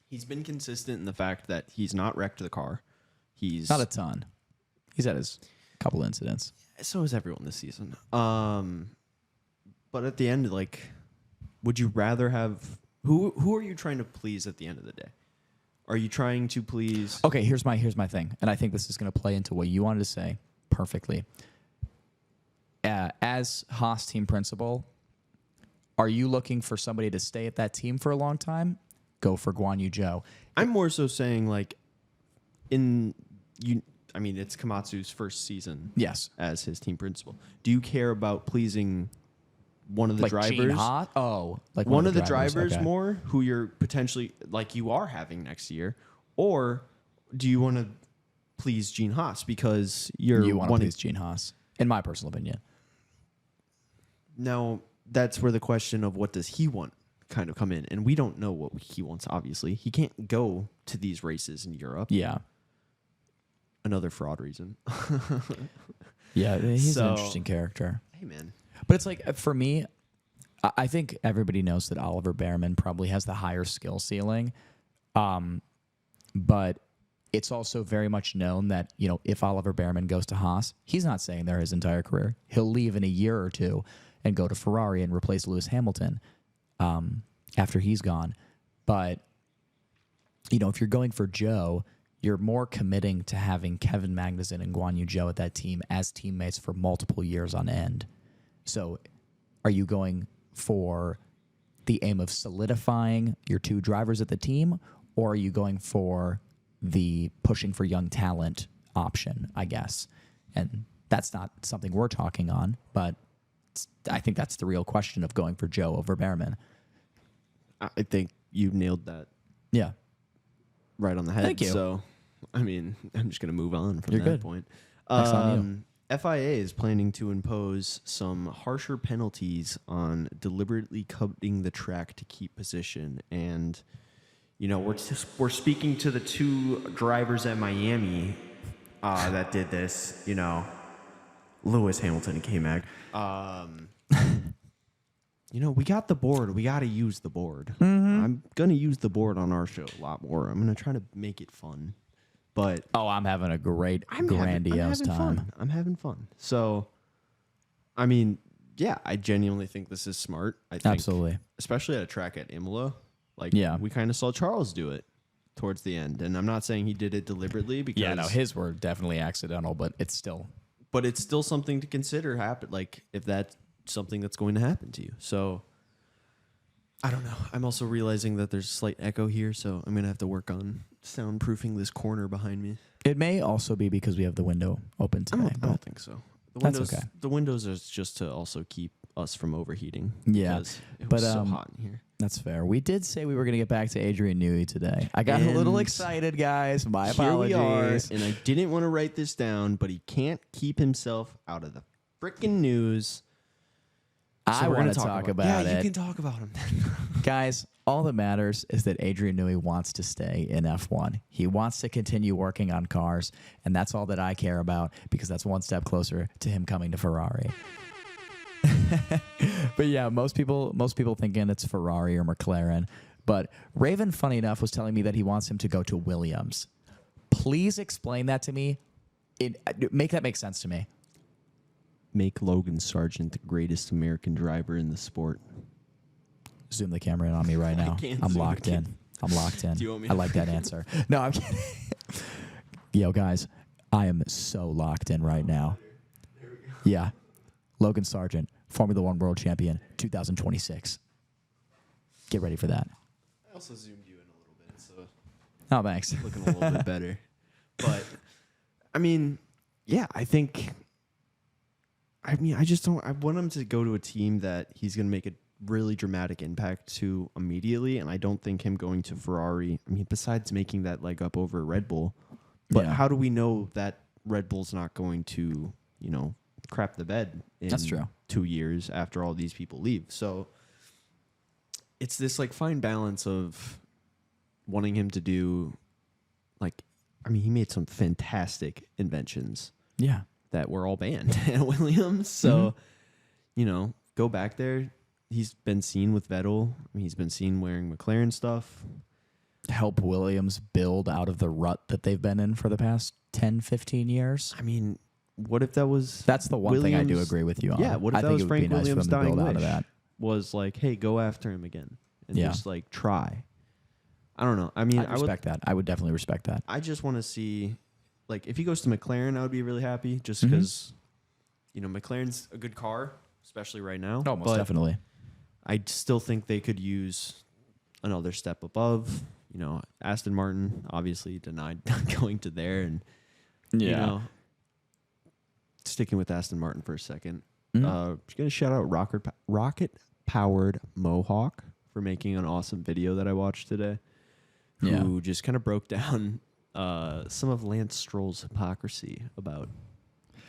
he's been consistent in the fact that he's not wrecked the car. He's Not a ton. He's had his couple incidents. so is everyone this season. But at the end, like, would you rather have who are you trying to please at the end of the day? Are you trying to please? Okay, here's my thing, and I think this is going to play into what you wanted to say perfectly. As Haas team principal, are you looking for somebody to stay at that team for a long time? Go for Guan Yu Zhou. I'm more so saying like, I mean, it's Komatsu's first season. Yes. As his team principal, do you care about pleasing one of the Like drivers? Gene Haas? Oh, like one of the drivers okay. more who you're potentially like you are having next year, or do you want to please Gene Haas because you want to please Gene Haas, in my personal opinion. Now that's where the question of what does he want kind of come in, and we don't know what he wants. Obviously, he can't go to these races in Europe. Yeah. Another fraud reason. Yeah, he's So- an interesting character. Hey man, But it's like, for me, I think everybody knows that Oliver Bearman probably has the higher skill ceiling. But it's also very much known that, if Oliver Bearman goes to Haas, he's not staying there his entire career. He'll leave in a year or two and go to Ferrari and replace Lewis Hamilton after he's gone. But, if you're going for Zhou, you're more committing to having Kevin Magnussen and Guan Yu Zhou at that team as teammates for multiple years on end. So are you going for the aim of solidifying your two drivers at the team, or are you going for the pushing for young talent option, I guess? And that's not something we're talking on, but I think that's the real question of going for Zhou over Bearman. I think you nailed that Yeah. right on the head. Thank you. So, I mean, I'm just gonna move on from You're that good. point. Next on you. FIA is planning to impose some harsher penalties on deliberately cutting the track to keep position, and we're speaking to the two drivers at Miami that did this. Lewis Hamilton and K-Mag. We got the board. We got to use the board. Mm-hmm. I'm gonna use the board on our show a lot more. I'm gonna try to make it fun, but. Oh, I'm having a great, grandiose time. Fun. I'm having fun. So, I mean, yeah, I genuinely think this is smart. I think, Absolutely. especially at a track at Imola. Like, Yeah. we kind of saw Charles do it towards the end, and I'm not saying he did it deliberately because Yeah, no, his were definitely accidental, but it's still. but it's still something to consider happen. Like, if that's something that's going to happen to you. So, I don't know. I'm also realizing that there's a slight echo here, so I'm gonna have to work on soundproofing this corner behind me. It may also be because we have the window open I today. don't think so. The That's windows, okay. The windows is just to also keep us from overheating. Yeah, because it but, was so hot in here. That's fair. We did say we were going to get back to Adrian Newey today. I got a little And excited, guys. My Here we apologies. are, and I didn't want to write this down, but he can't keep himself out of the freaking news. I we're want gonna to talk about yeah, it. you can talk about him then. Guys, all that matters is that Adrian Newey wants to stay in F1. He wants to continue working on cars, and that's all that I care about because that's one step closer to him coming to Ferrari. But yeah, most people thinking it's Ferrari or McLaren. But Raven, funny enough, was telling me that he wants him to go to Williams. Please explain that to me. Make that make sense to me. Make Logan Sargent the greatest American driver in the sport. zoom the camera in on me right now. can't I'm zoom locked the in. I'm locked in. Do you want me I like that answer. No, I'm kidding. Yo, guys, I am so locked in right now. Yeah. Logan Sargent, Formula One World Champion, 2026. Get ready for that. I also zoomed you in a little bit, so Oh, thanks. looking a little bit better. But I mean, yeah, I think. I mean, I just don't. I want him to go to a team that he's going to make a really dramatic impact to immediately, and I don't think him going to Ferrari. I mean, besides making that leg up over Red Bull, but Yeah. how do we know that Red Bull's not going to, crap the bed in That's true. 2 years after all these people leave? So it's this like fine balance of wanting him to do, like, I mean, he made some fantastic inventions Yeah. that were all banned at Williams. So, go back there. He's been seen with Vettel. I mean, he's been seen wearing McLaren stuff. Help Williams build out of the rut that they've been in for the past 10, 15 years. I mean, what if that was That's the one thing I do Williams- agree with you on. Yeah, what if I that think was it would Frank be nice Williams' for them to dying build out of wish? that. Was like, hey, go after him again and Yeah. just like try. I don't know. I mean, I respect that. I would definitely respect that. I just want to see, like, if he goes to McLaren, I would be really happy just Mhm. because, McLaren's a good car, especially right now. Oh, most but definitely. I still think they could use another step above. Aston Martin obviously denied going to there, and sticking with Aston Martin for a second. Just gonna shout out Rocket Powered Mohawk for making an awesome video that I watched today. Yeah. Who just kind of broke down some of Lance Stroll's hypocrisy about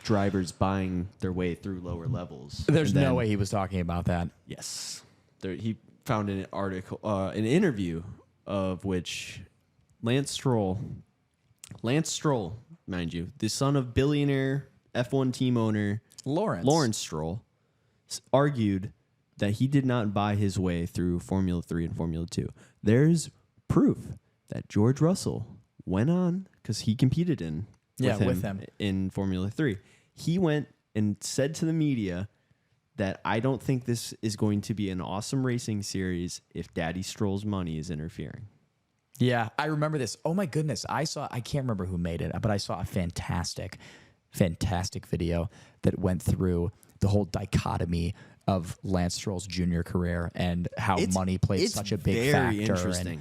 drivers buying their way through lower levels. There's And no then- way he was talking about that. Yes. He found an article, an interview of which Lance Stroll, mind you, the son of billionaire F1 team owner Lawrence Stroll, argued that he did not buy his way through Formula 3 and Formula 2. There's proof that George Russell went on, because he competed with him in Formula 3. He went and said to the media that I don't think this is going to be an awesome racing series if Daddy Stroll's money is interfering. Yeah, I remember this. Oh my goodness. I can't remember who made it, but I saw a fantastic video that went through the whole dichotomy of Lance Stroll's junior career and how money played such a big factor. It's very interesting.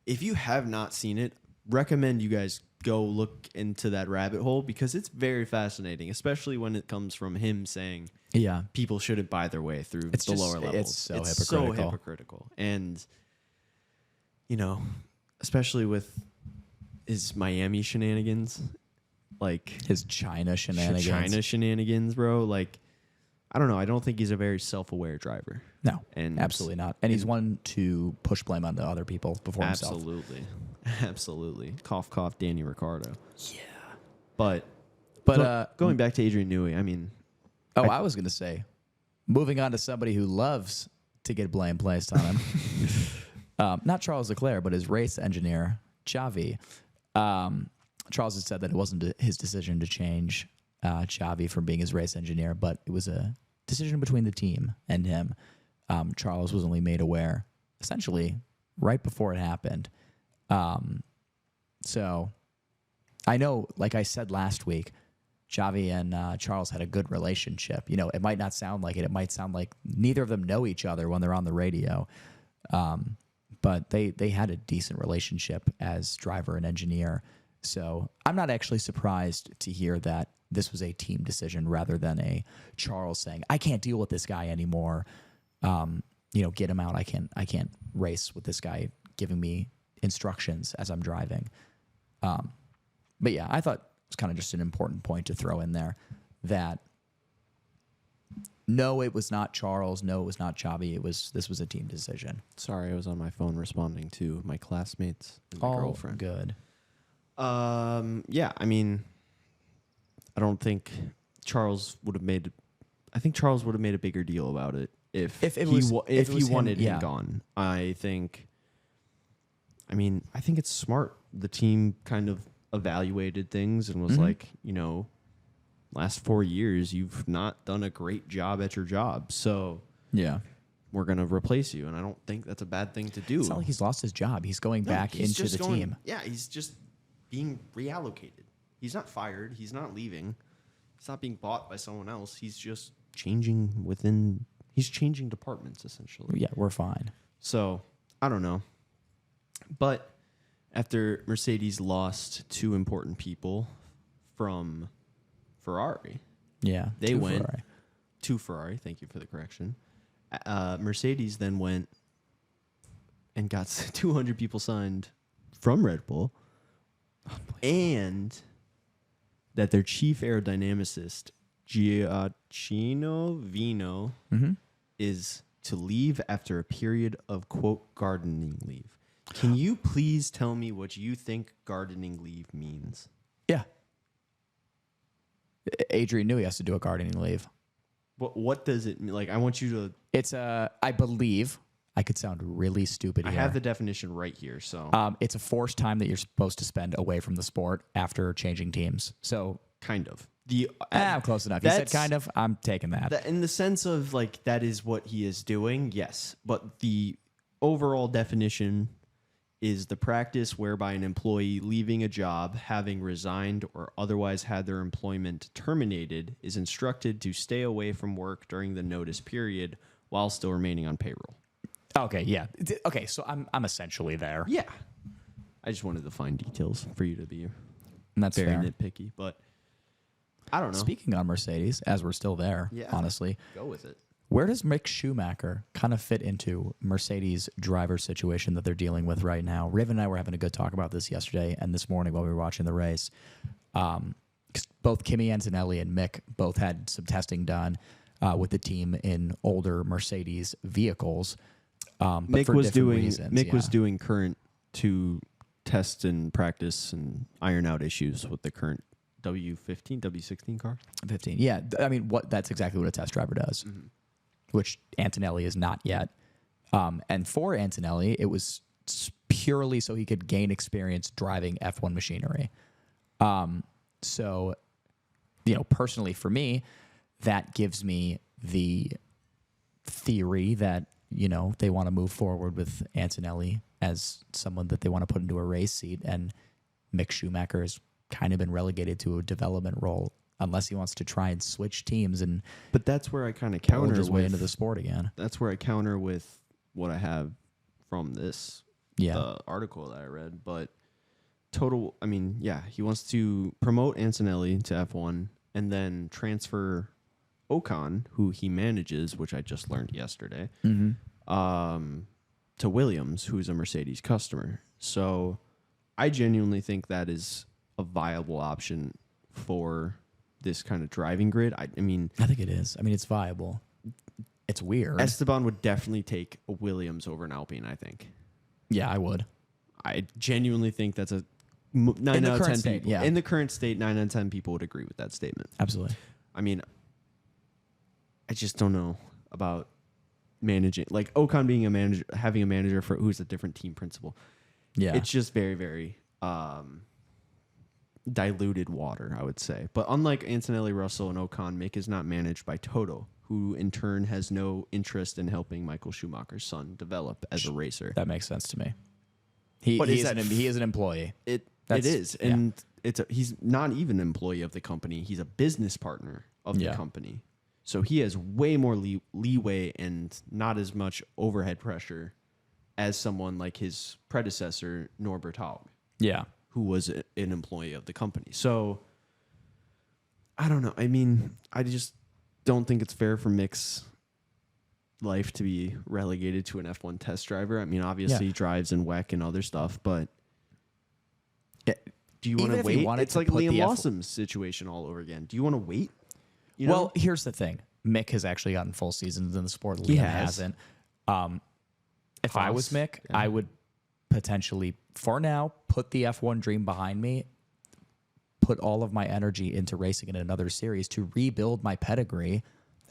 If you have not seen it, recommend you guys go look into that rabbit hole, because it's very fascinating, especially when it comes from him saying people shouldn't buy their way through the lower levels. It's so hypocritical. And, especially with his Miami shenanigans, like his China shenanigans. bro. Like, I don't know. I don't think he's a very self-aware driver. No, And absolutely not. And he's one to push blame onto other people before himself. Absolutely. Cough, cough, Danny Ricciardo. Yeah. But going back to Adrian Newey, I mean... I was going to say, moving on to somebody who loves to get blame placed on him. Not Charles Leclerc, but his race engineer, Xavi. Charles had said that it wasn't his decision to change Xavi from being his race engineer, but it was a decision between the team and him. Charles was only made aware, essentially, right before it happened. So I know, like I said last week, Xavi and Charles had a good relationship. It might not sound like it. It might sound like neither of them know each other when they're on the radio. But they had a decent relationship as driver and engineer. So I'm not actually surprised to hear that this was a team decision rather than a Charles saying, I can't deal with this guy anymore. Get him out. I can't race with this guy giving me instructions as I'm driving. But yeah, I thought it's kind of just an important point to throw in there that no, it was not Charles. No, it was not Xavi. This was a team decision. Sorry, I was on my phone responding to my classmates and my All girlfriend. good. Yeah, I mean, I don't think Charles would have made... I think Charles would have made a bigger deal about it if he wanted him gone. I think it's smart. The team kind of evaluated things and was like, last 4 years, you've not done a great job at your job. So Yeah. we're going to replace you. And I don't think that's a bad thing to do. It's not like he's lost his job. He's going back he's into just the going- team. Yeah, he's just being reallocated. He's not fired. He's not leaving. He's not being bought by someone else. He's just changing within. He's changing departments, essentially. Yeah, we're fine. So, I don't know. But after Mercedes lost two important people from Ferrari, Yeah, they to went Ferrari. to Ferrari. Thank you for the correction. Mercedes then went and got 200 people signed from Red Bull, and that their chief aerodynamicist, Giacchino Vino, is to leave after a period of, quote, gardening leave. Can you please tell me what you think gardening leave means? Yeah. Adrian Newey has to do a gardening leave. What does it mean? Like, I want you to... It's I believe, I could sound really stupid I here. have the definition right here, so... It's a forced time that you're supposed to spend away from the sport after changing teams. So, kind of. I'm close enough. You said kind of. I'm taking that. In the sense of, like, that is what he is doing, yes. But the overall definition is the practice whereby an employee leaving a job, having resigned or otherwise had their employment terminated, is instructed to stay away from work during the notice period while still remaining on payroll. Okay, yeah. Okay, so I'm essentially there. Yeah. I just wanted the fine details for you to be And that's very fair. nitpicky, but I don't know. Speaking on Mercedes, as we're still there, Yeah. honestly, Go with it. where does Mick Schumacher kind of fit into Mercedes driver situation that they're dealing with right now? Riv and I were having a good talk about this yesterday and this morning while we were watching the race. 'Cause both Kimi Antonelli and Mick both had some testing done with the team in older Mercedes vehicles. But Mick for was different doing reasons, Mick was yeah. doing current to test and practice and iron out issues with the current W15, W16 car. 15. Yeah, I mean, that's exactly what a test driver does, which Antonelli is not yet. And for Antonelli, it was purely so he could gain experience driving F1 machinery. So, personally for me, that gives me the theory that, they want to move forward with Antonelli as someone that they want to put into a race seat. And Mick Schumacher has kind of been relegated to a development role unless he wants to try and switch teams and But that's where I kind of counter counter his way into with the sport again. that's where I counter with what I have from this Yeah. article that I read. But he wants to promote Antonelli to F1 and then transfer Ocon, who he manages, which I just learned yesterday, to Williams, who's a Mercedes customer. So I genuinely think that is a viable option for this kind of driving grid. I mean, I think it is. I mean, it's viable. It's weird. Esteban would definitely take a Williams over an Alpine, I think. Yeah, I would. I genuinely think that's a 9 In the out of current 10 state, people. yeah. In the current state, 9 out of 10 people would agree with that statement. Absolutely. I mean, I just don't know about managing. Like Ocon being a manager, having a manager for who's a different team principal. Yeah. It's just very, very diluted water, I would say. But unlike Antonelli, Russell, and Ocon, Mick is not managed by Toto, who in turn has no interest in helping Michael Schumacher's son develop as a racer. That makes sense to me. He But is an employee. It That's- is, and he's not even an employee of the company. He's a business partner of the Yeah. company, so he has way more leeway and not as much overhead pressure as someone like his predecessor Norbert Haug, Yeah. who was an employee of the company. So I don't know. I mean, I just don't think it's fair for Mick's life to be relegated to an F1 test driver. I mean, obviously he drives in WEC and other stuff, but do you want Even to if he wait? wanted It's to like put Liam the Lawson's situation all over again. Do you want to wait? You know? Well, here's the thing. Mick has actually gotten full seasons in the sport. He Liam has. hasn't. If I was Haas, Mick, yeah. I would potentially, for now, put the F1 dream behind me, put all of my energy into racing in another series to rebuild my pedigree,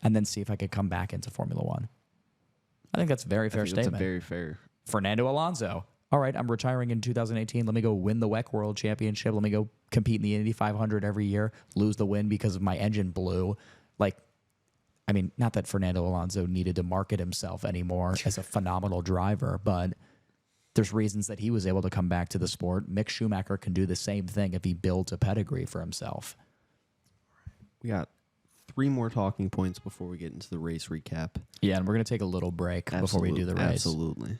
and then see if I could come back into Formula One. I think that's a very fair I think statement. That's a very fair. Fernando Alonso. All right, I'm retiring in 2018. Let me go win the WEC World Championship. Let me go compete in the Indy 500 every year, lose the win because of my engine blew. Like, I mean, not that Fernando Alonso needed to market himself anymore as a phenomenal driver, but there's reasons that he was able to come back to the sport. Mick Schumacher can do the same thing if he builds a pedigree for himself. We got 3 more talking points before we get into the race recap. Yeah, and we're going to take a little break before we do the race. Absolutely.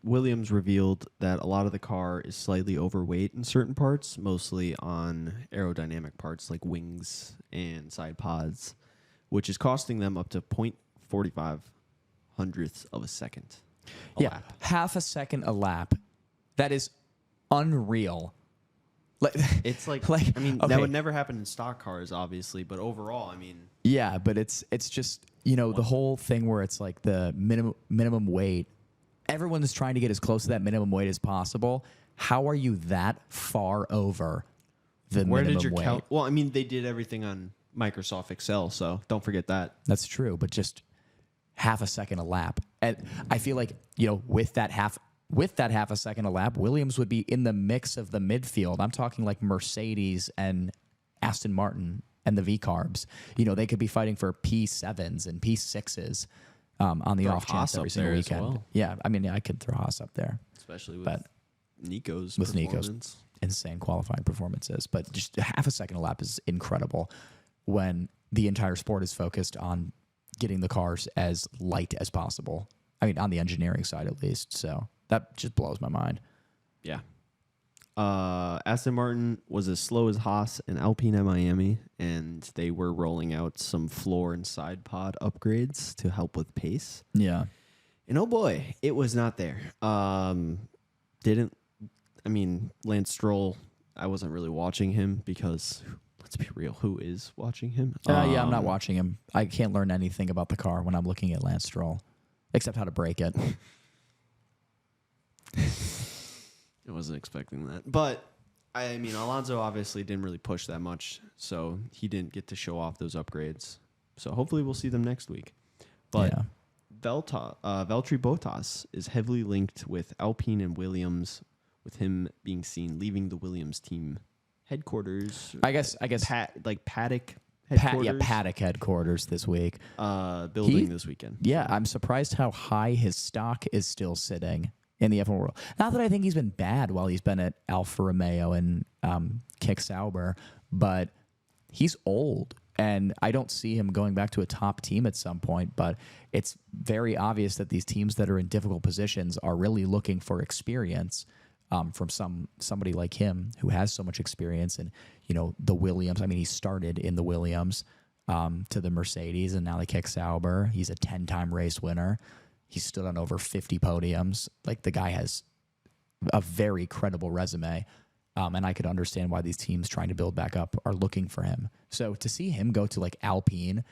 Williams revealed that a lot of the car is slightly overweight in certain parts, mostly on aerodynamic parts like wings and side pods, which is costing them up to 0.45 hundredths of a second. Lap. Half a second a lap. That is unreal. It's like I mean, okay. that would never happen in stock cars, obviously, but overall, I mean. Yeah, but it's just, the whole thing where it's like the minimum weight. Everyone is trying to get as close to that minimum weight as possible. How are you that far over the Where minimum did your weight? Well, I mean, they did everything on Microsoft Excel, so don't forget that. That's true, but just half a second a lap. And I feel like, with that half a second a lap, Williams would be in the mix of the midfield. I'm talking like Mercedes and Aston Martin and the V-Carbs. They could be fighting for P7s and P6s on the off chance every single weekend. Well. Yeah, I mean, I could throw Haas up there. Especially with Nico's Insane qualifying performances. But just half a second a lap is incredible when the entire sport is focused on getting the cars as light as possible. I mean, on the engineering side at least. So that just blows my mind. Yeah. Aston Martin was as slow as Haas and Alpine at Miami, and they were rolling out some floor and side pod upgrades to help with pace. Yeah. And oh boy, it was not there. Lance Stroll, I wasn't really watching him because, let's be real, who is watching him? Yeah, I'm not watching him. I can't learn anything about the car when I'm looking at Lance Stroll, except how to break it. I wasn't expecting that. But, I mean, Alonso obviously didn't really push that much, so he didn't get to show off those upgrades. So hopefully we'll see them next week. But Yeah. Valtteri Bottas is heavily linked with Alpine and Williams, with him being seen leaving the Williams team headquarters. I guess paddock headquarters. Paddock headquarters this week. Building this weekend. Yeah, I'm surprised how high his stock is still sitting in the F1 world. Not that I think he's been bad while he's been at Alfa Romeo and Kick Sauber, but he's old. And I don't see him going back to a top team at some point, but it's very obvious that these teams that are in difficult positions are really looking for experience from somebody like him who has so much experience. And, the Williams, I mean, he started in the Williams to the Mercedes and now the Kick Sauber. He's a 10-time race winner. He stood on over 50 podiums. Like, the guy has a very credible resume. And I could understand why these teams trying to build back up are looking for him. So to see him go to like Alpine,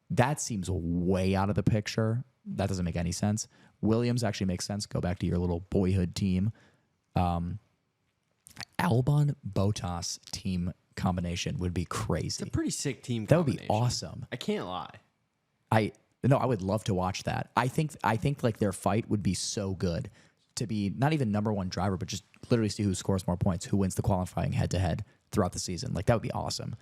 that seems way out of the picture. That doesn't make any sense. Williams actually makes sense. Go back to your little boyhood team. Albon Bottas team combination would be crazy. It's a pretty sick team That would combination. be awesome. I can't lie. I would love to watch that. I think like their fight would be so good to be not even number one driver, but just literally see who scores more points, who wins the qualifying head-to-head throughout the season. Like, that would be awesome.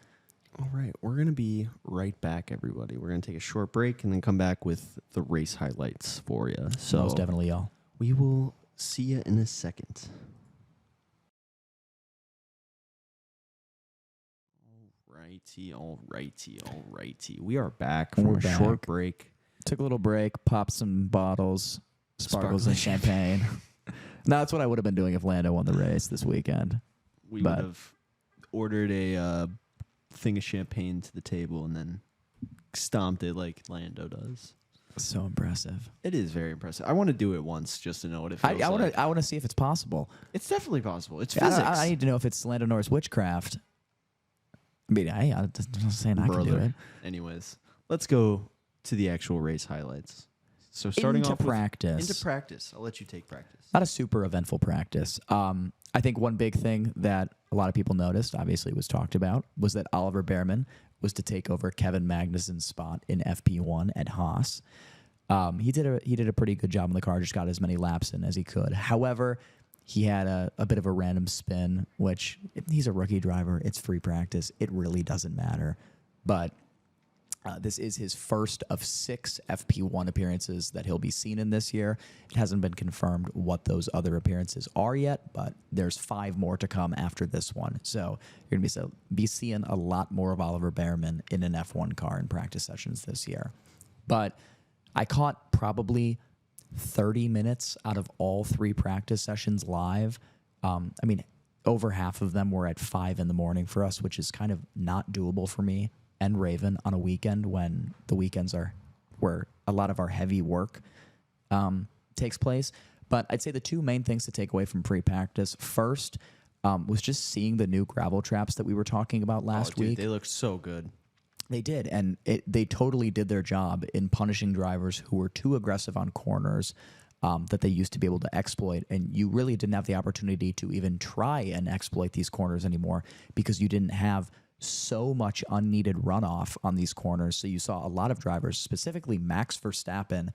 All right, we're going to be right back, everybody. We're going to take a short break and then come back with the race highlights for you. So most definitely, y'all. We will see you in a second. All righty. We are back from a short break. Took a little break, popped some bottles, sparkles and champagne. No, that's what I would have been doing if Lando won the race this weekend. We would have ordered a thing of champagne to the table and then stomped it like Lando does. So impressive. It is very impressive. I want to do it once just to know what it feels like. I want to see if it's possible. It's definitely possible. It's physics. I need to know if it's Lando Norris witchcraft. I mean, I'm saying I can do it. Anyways, let's go to the actual race highlights. So starting into practice. Into practice. I'll let you take practice. Not a super eventful practice. I think one big thing that a lot of people noticed, obviously was talked about, was that Oliver Bearman was to take over Kevin Magnussen's spot in FP1 at Haas. He did a pretty good job in the car, just got as many laps in as he could. However, he had a bit of a random spin, which he's a rookie driver. It's free practice. It really doesn't matter. But This is his first of 6 FP1 appearances that he'll be seen in this year. It hasn't been confirmed what those other appearances are yet, but there's 5 more to come after this one. So you're going to be seeing a lot more of Oliver Bearman in an F1 car in practice sessions this year. But I caught probably 30 minutes out of all 3 practice sessions live. Over half of them were at 5 in the morning for us, which is kind of not doable for me and Raven on a weekend when the weekends are where a lot of our heavy work takes place. But I'd say the 2 main things to take away from pre-practice first was just seeing the new gravel traps that we were talking about last week. They look so good. They did, and they totally did their job in punishing drivers who were too aggressive on corners that they used to be able to exploit, and you really didn't have the opportunity to even try and exploit these corners anymore because you didn't have so much unneeded runoff on these corners. So you saw a lot of drivers, specifically Max Verstappen,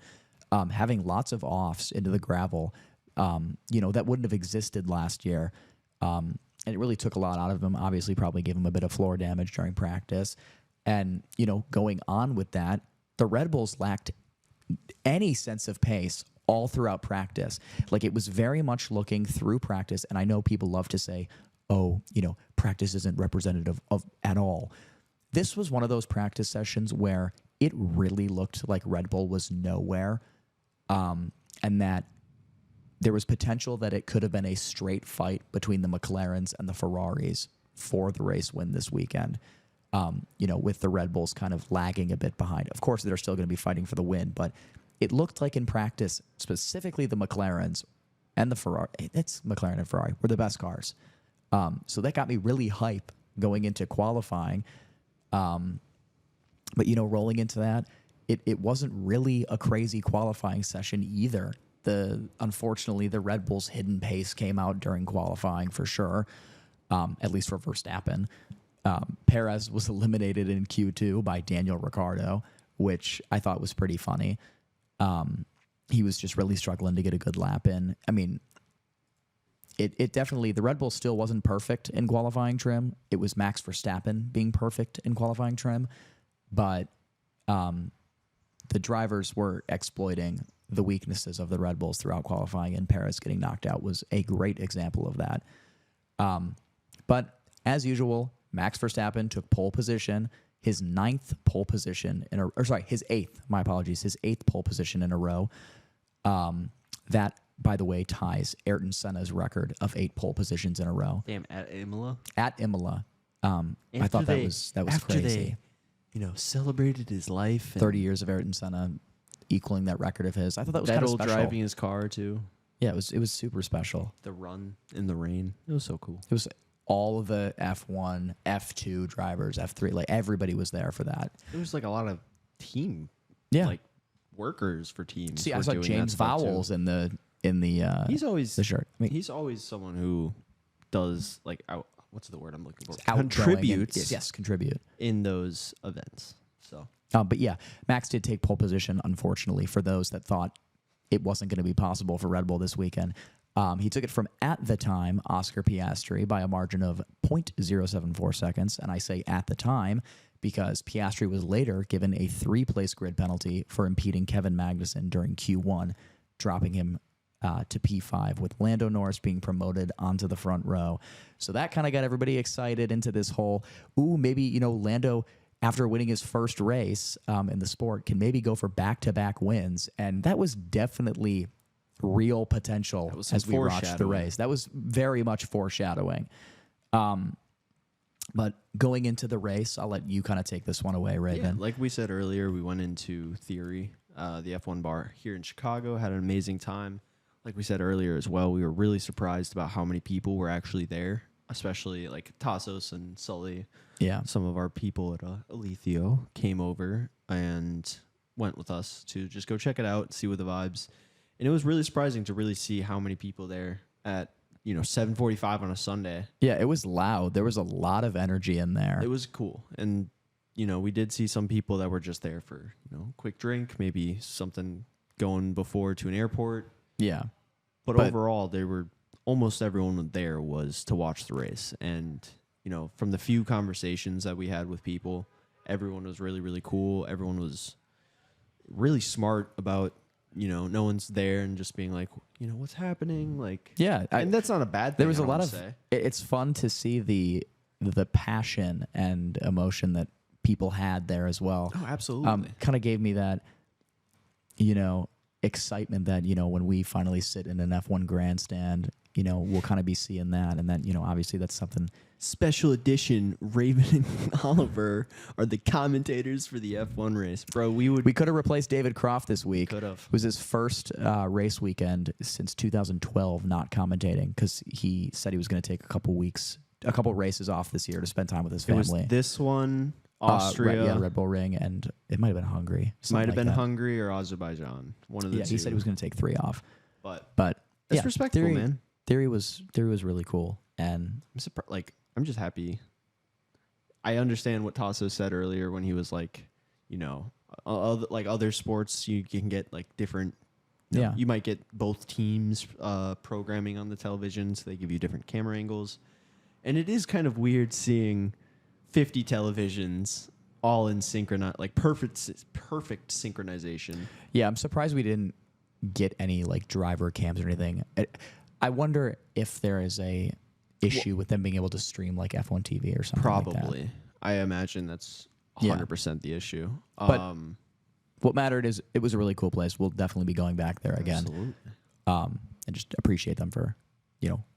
having lots of offs into the gravel, that wouldn't have existed last year. And it really took a lot out of him, obviously probably gave him a bit of floor damage during practice. And, going on with that, the Red Bulls lacked any sense of pace all throughout practice. Like, it was very much looking through practice. And I know people love to say, practice isn't representative of at all. This was one of those practice sessions where it really looked like Red Bull was nowhere, and that there was potential that it could have been a straight fight between the McLarens and the Ferraris for the race win this weekend. With the Red Bulls kind of lagging a bit behind. Of course, they're still going to be fighting for the win, but it looked like in practice, specifically the McLarens and the Ferrari, it's McLaren and Ferrari, were the best cars. So that got me really hype going into qualifying. But, rolling into that, it wasn't really a crazy qualifying session either. Unfortunately, the Red Bull's hidden pace came out during qualifying for sure, at least for Verstappen. Perez was eliminated in Q2 by Daniel Ricciardo, which I thought was pretty funny. He was just really struggling to get a good lap in. I mean, it definitely, the Red Bull still wasn't perfect in qualifying trim. It was Max Verstappen being perfect in qualifying trim, but the drivers were exploiting the weaknesses of the Red Bulls throughout qualifying, and Perez getting knocked out was a great example of that. But as usual, Max Verstappen took pole position, his 9th pole position his 8th, my apologies, his 8th pole position in a row. That, by the way, ties Ayrton Senna's record of 8 pole positions in a row. Damn, at Imola? At Imola. I thought that was crazy. They, celebrated his life. 30 years of Ayrton Senna equaling that record of his. I thought that was kind of special. driving his car, too. Yeah, it was super special. The run in the rain. It was so cool. It was all of the F1, F2 drivers, F3, like everybody was there for that. It was like a lot of team, workers for teams. See, I saw James Vowles in the he's always the shirt. I mean, he's always someone who does what's the word I'm looking for? Contributes. Contribute in those events. So, but yeah, Max did take pole position. Unfortunately, for those that thought it wasn't going to be possible for Red Bull this weekend. He took it from, at the time, Oscar Piastri by a margin of 0.074 seconds. And I say at the time because Piastri was later given a 3-place grid penalty for impeding Kevin Magnussen during Q1, dropping him to P5, with Lando Norris being promoted onto the front row. So that kind of got everybody excited into this whole, maybe, Lando, after winning his first race in the sport, can maybe go for back-to-back wins. And that was definitely real potential as we watched the race. That was very much foreshadowing. But going into the race, I'll let you kind of take this one away, Raven. Yeah, like we said earlier, we went into Theory, the F1 bar here in Chicago, had an amazing time. Like we said earlier as well, we were really surprised about how many people were actually there, especially like Tassos and Sully. Yeah. Some of our people at Alethio came over and went with us to just go check it out, see what the vibes. And it was really surprising to really see how many people there at 7:45 on a Sunday. Yeah, it was loud. There was a lot of energy in there. It was cool. And, we did see some people that were just there for, quick drink, maybe something going before to an airport. Yeah. But overall, almost everyone there was to watch the race. And, from the few conversations that we had with people, Everyone was really, really cool. Everyone was really smart about, no one's there and just being like, what's happening? Like, Yeah, and that's not a bad thing. there was I a lot don't of. say. It's fun to see the passion and emotion that people had there as well. Oh, absolutely. Kind of gave me that, excitement that when we finally sit in an F1 grandstand, we'll kind of be seeing that, and then obviously that's something. Special edition. Raven and Oliver are the commentators for the F1 race, bro. We could have replaced David Croft this week. Could have. It was his first race weekend since 2012 not commentating, because he said he was going to take a couple races off this year to spend time with his It was family. this one, Austria. Red Bull Ring, and it might have been Hungary. Might have been that. Hungary or Azerbaijan. One of the two. He said he was going to take 3 off. But But that's yeah, respectable, man. Theory was really cool, and I'm surprised. Like, I'm just happy. I understand what Tasso said earlier when he was like, like other sports, you can get like different. Yeah. You might get both teams programming on the television, so they give you different camera angles, and it is kind of weird seeing 50 televisions all in like perfect synchronization. yeah, I'm surprised we didn't get any like driver cams or anything. I wonder if there is a issue with them being able to stream like F1 TV or something. Probably. Like that. I imagine that's 100% the issue. But what mattered is it was a really cool place. We'll definitely be going back there again. Absolutely. And just appreciate them for,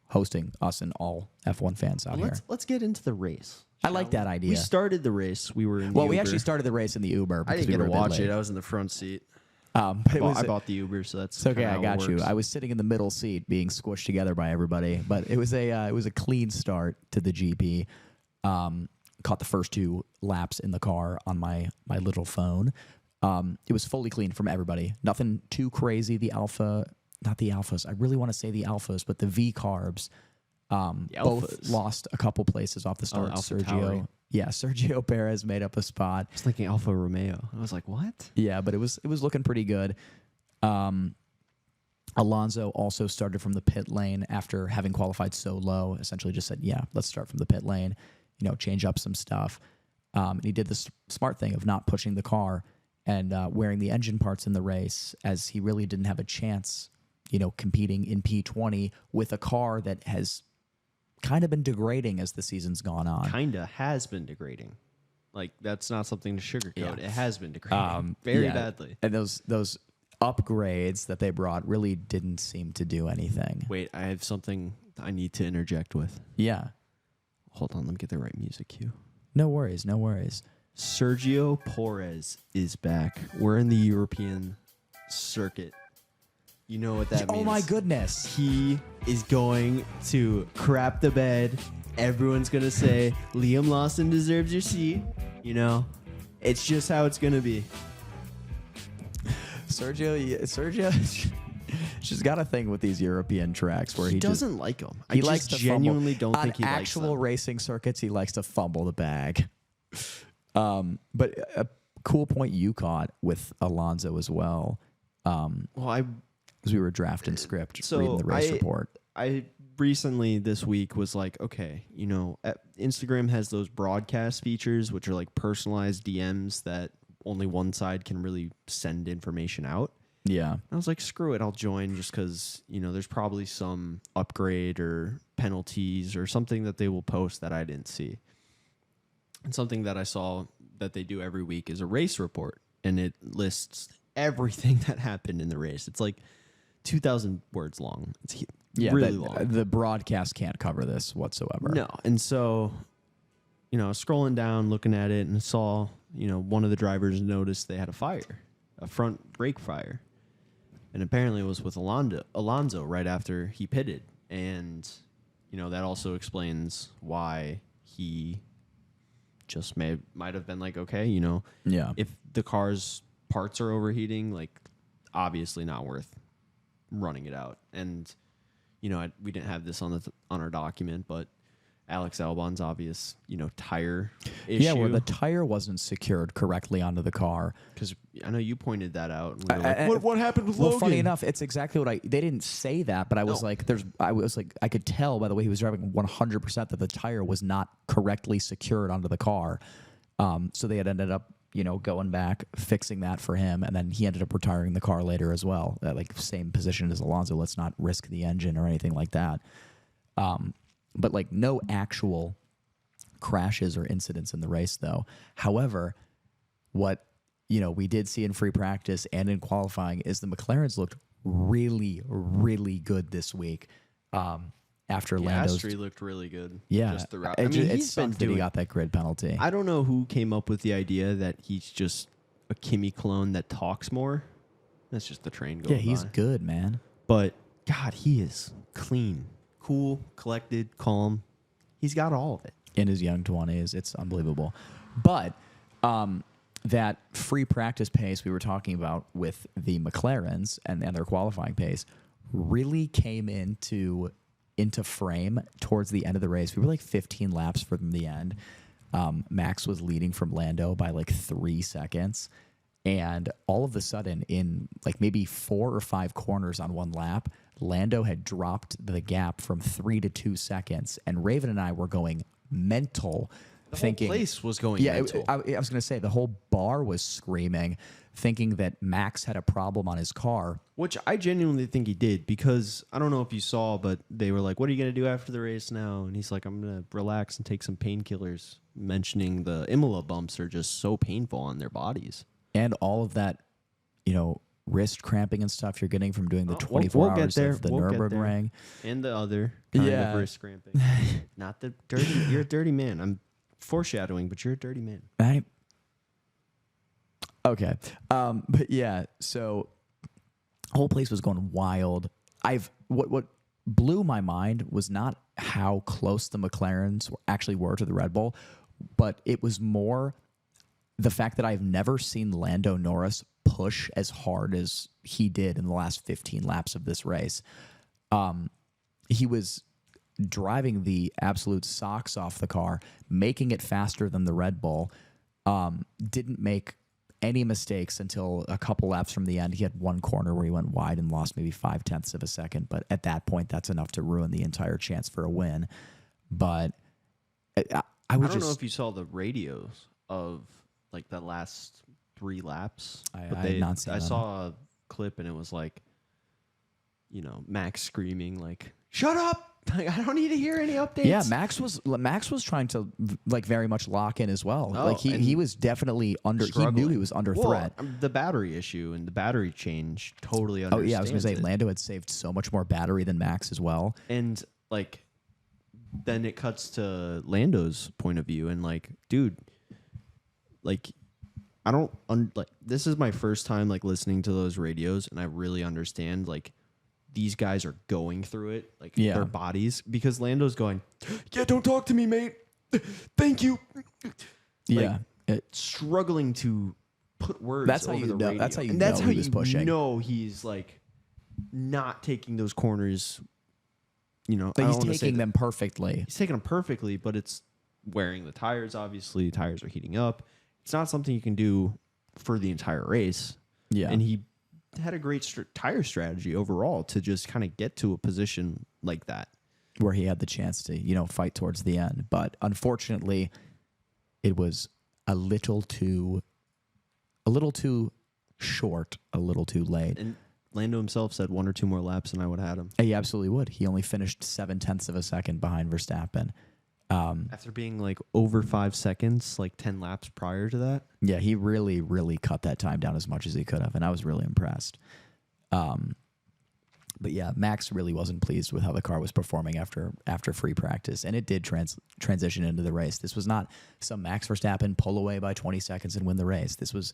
hosting us and all F1 fans out here. Let's get into the race. I like that idea. We started the race. We were in the we Uber. actually started the race in the Uber. I because didn't we get were to a bit watch late. it. I was in the front seat. But I bought the Uber, so that's it's okay. kinda I how got it you. works. I was sitting in the middle seat, being squished together by everybody. But it was a clean start to the GP. Caught the first 2 laps in the car on my little phone. It was fully clean from everybody. Nothing too crazy. Not the Alphas. I really want to say the Alphas, but the V carbs. Both lost a couple places off the start. Sergio Perez made up a spot. I was thinking Alfa Romeo. I was like, what? Yeah, but it was looking pretty good. Alonso also started from the pit lane after having qualified so low. Essentially just said, yeah, let's start from the pit lane, change up some stuff. And he did the smart thing of not pushing the car and wearing the engine parts in the race, as he really didn't have a chance, competing in P20 with a car that has kind of been degrading as the season's gone on. Kinda has been degrading. Like, that's not something to sugarcoat. Yeah. It has been degrading very badly. And those upgrades that they brought really didn't seem to do anything. Wait, I have something I need to interject with. Yeah. Hold on, let me get the right music cue. No worries. Sergio Perez is back. We're in the European circuit. You know what that means. Oh my goodness. He is going to crap the bed. Everyone's going to say, Liam Lawson deserves your seat. It's just how it's going to be. Sergio she's got a thing with these European tracks where he doesn't like them. He I likes just to genuinely fumble. don't think he likes them. On actual racing circuits, he likes to fumble the bag. But a cool point you caught with Alonso as well. As we were drafting script, reading the race report. I recently this week was like, okay, Instagram has those broadcast features, which are like personalized DMs that only one side can really send information out. Yeah. And I was like, screw it, I'll join just because, there's probably some upgrade or penalties or something that they will post that I didn't see. And something that I saw that they do every week is a race report, and it lists everything that happened in the race. It's like 2,000 words long. It's really long. The broadcast can't cover this whatsoever. No. And so, scrolling down, looking at it, and saw, one of the drivers noticed they had a front brake fire. And apparently it was with Alonso right after he pitted. And, that also explains why he just might have been like, okay, if the car's parts are overheating, like, obviously not worth running it out. And, we didn't have this on our document, but Alex Albon's obvious, tire issue. Yeah, where the tire wasn't secured correctly onto the car. Because I know you pointed that out. And we were like, what happened with Logan? Well, funny enough, it's exactly what they didn't say that, but I was like, I could tell by the way he was driving 100% that the tire was not correctly secured onto the car. So they had ended up, going back, fixing that for him, and then he ended up retiring the car later as well. Like same position as Alonso. Let's not risk the engine or anything like that. But like no actual crashes or incidents in the race, though. However, what we did see in free practice and in qualifying is the McLarens looked really, really good this week. After Lando's, Piastri looked really good. Yeah, just throughout. it sucks that he got that grid penalty. I don't know who came up with the idea that he's just a Kimi clone that talks more. That's just the train going. Yeah, he's by. good, man. But God, he is clean, cool, collected, calm. He's got all of it In his young 20s, it's unbelievable. But that free practice pace we were talking about with the McLarens and their qualifying pace really came into frame towards the end of the race. We were like 15 laps from the end. Max was leading from Lando by like 3 seconds. And all of a sudden, in like maybe 4 or 5 corners on one lap, Lando had dropped the gap from 3 to 2 seconds. And Raven and I were going mental. The thinking, whole place was going mental. I was going to say the whole bar was screaming, thinking that Max had a problem on his car. Which I genuinely think he did, because I don't know if you saw, but they were like, what are you going to do after the race now? And he's like, I'm going to relax and take some painkillers, mentioning the Imola bumps are just so painful on their bodies. And all of that, wrist cramping and stuff you're getting from doing the 24 we'll hours of the Nürburgring. And the other kind of wrist cramping. Not the dirty. You're a dirty man. I'm foreshadowing, but you're a dirty man. Right? Okay. But yeah, so the whole place was going wild. What blew my mind was not how close the McLarens actually were to the Red Bull, but it was more the fact that I've never seen Lando Norris push as hard as he did in the last 15 laps of this race. He was driving the absolute socks off the car, making it faster than the Red Bull. Didn't make any mistakes until a couple laps from the end. He had one corner where he went wide and lost maybe 0.5 of a second, but at that point, that's enough to ruin the entire chance for a win. But I don't know if you saw the radios of like the last 3 laps. I had not seen I them. saw a clip and it was like, Max screaming like, "Shut up! Like, I don't need to hear any updates." Yeah, Max was trying to like very much lock in as well. Oh, like he was definitely under. struggling. He knew he was under threat. The battery issue and the battery change totally understands. Oh yeah, I was gonna say it. Lando had saved so much more battery than Max as well. And like, then it cuts to Lando's point of view, and like, dude, like, I don't like. This is my first time like listening to those radios, and I really understand like these guys are going through it, like their bodies, because Lando's going, "Yeah, don't talk to me, mate. Thank you." Yeah, struggling to put words. That's how over you the know. radio. That's how you and know that's how he was you pushing. know he's like not taking those corners. But he's taking them perfectly. He's taking them perfectly, but it's wearing the tires. Obviously, the tires are heating up. It's not something you can do for the entire race. Yeah, and he had a great tire strategy overall to just kind of get to a position like that where he had the chance to fight towards the end. But unfortunately, it was a little too short, a little too late. And Lando himself said 1 or 2 more laps, and I would have had him. He absolutely would. He only finished 0.7 of a second behind Verstappen. After being like over 5 seconds, like 10 laps prior to that. Yeah, he really, really cut that time down as much as he could have, and I was really impressed. But yeah, Max really wasn't pleased with how the car was performing after free practice, and it did transition into the race. This was not some Max Verstappen pull away by 20 seconds and win the race. This was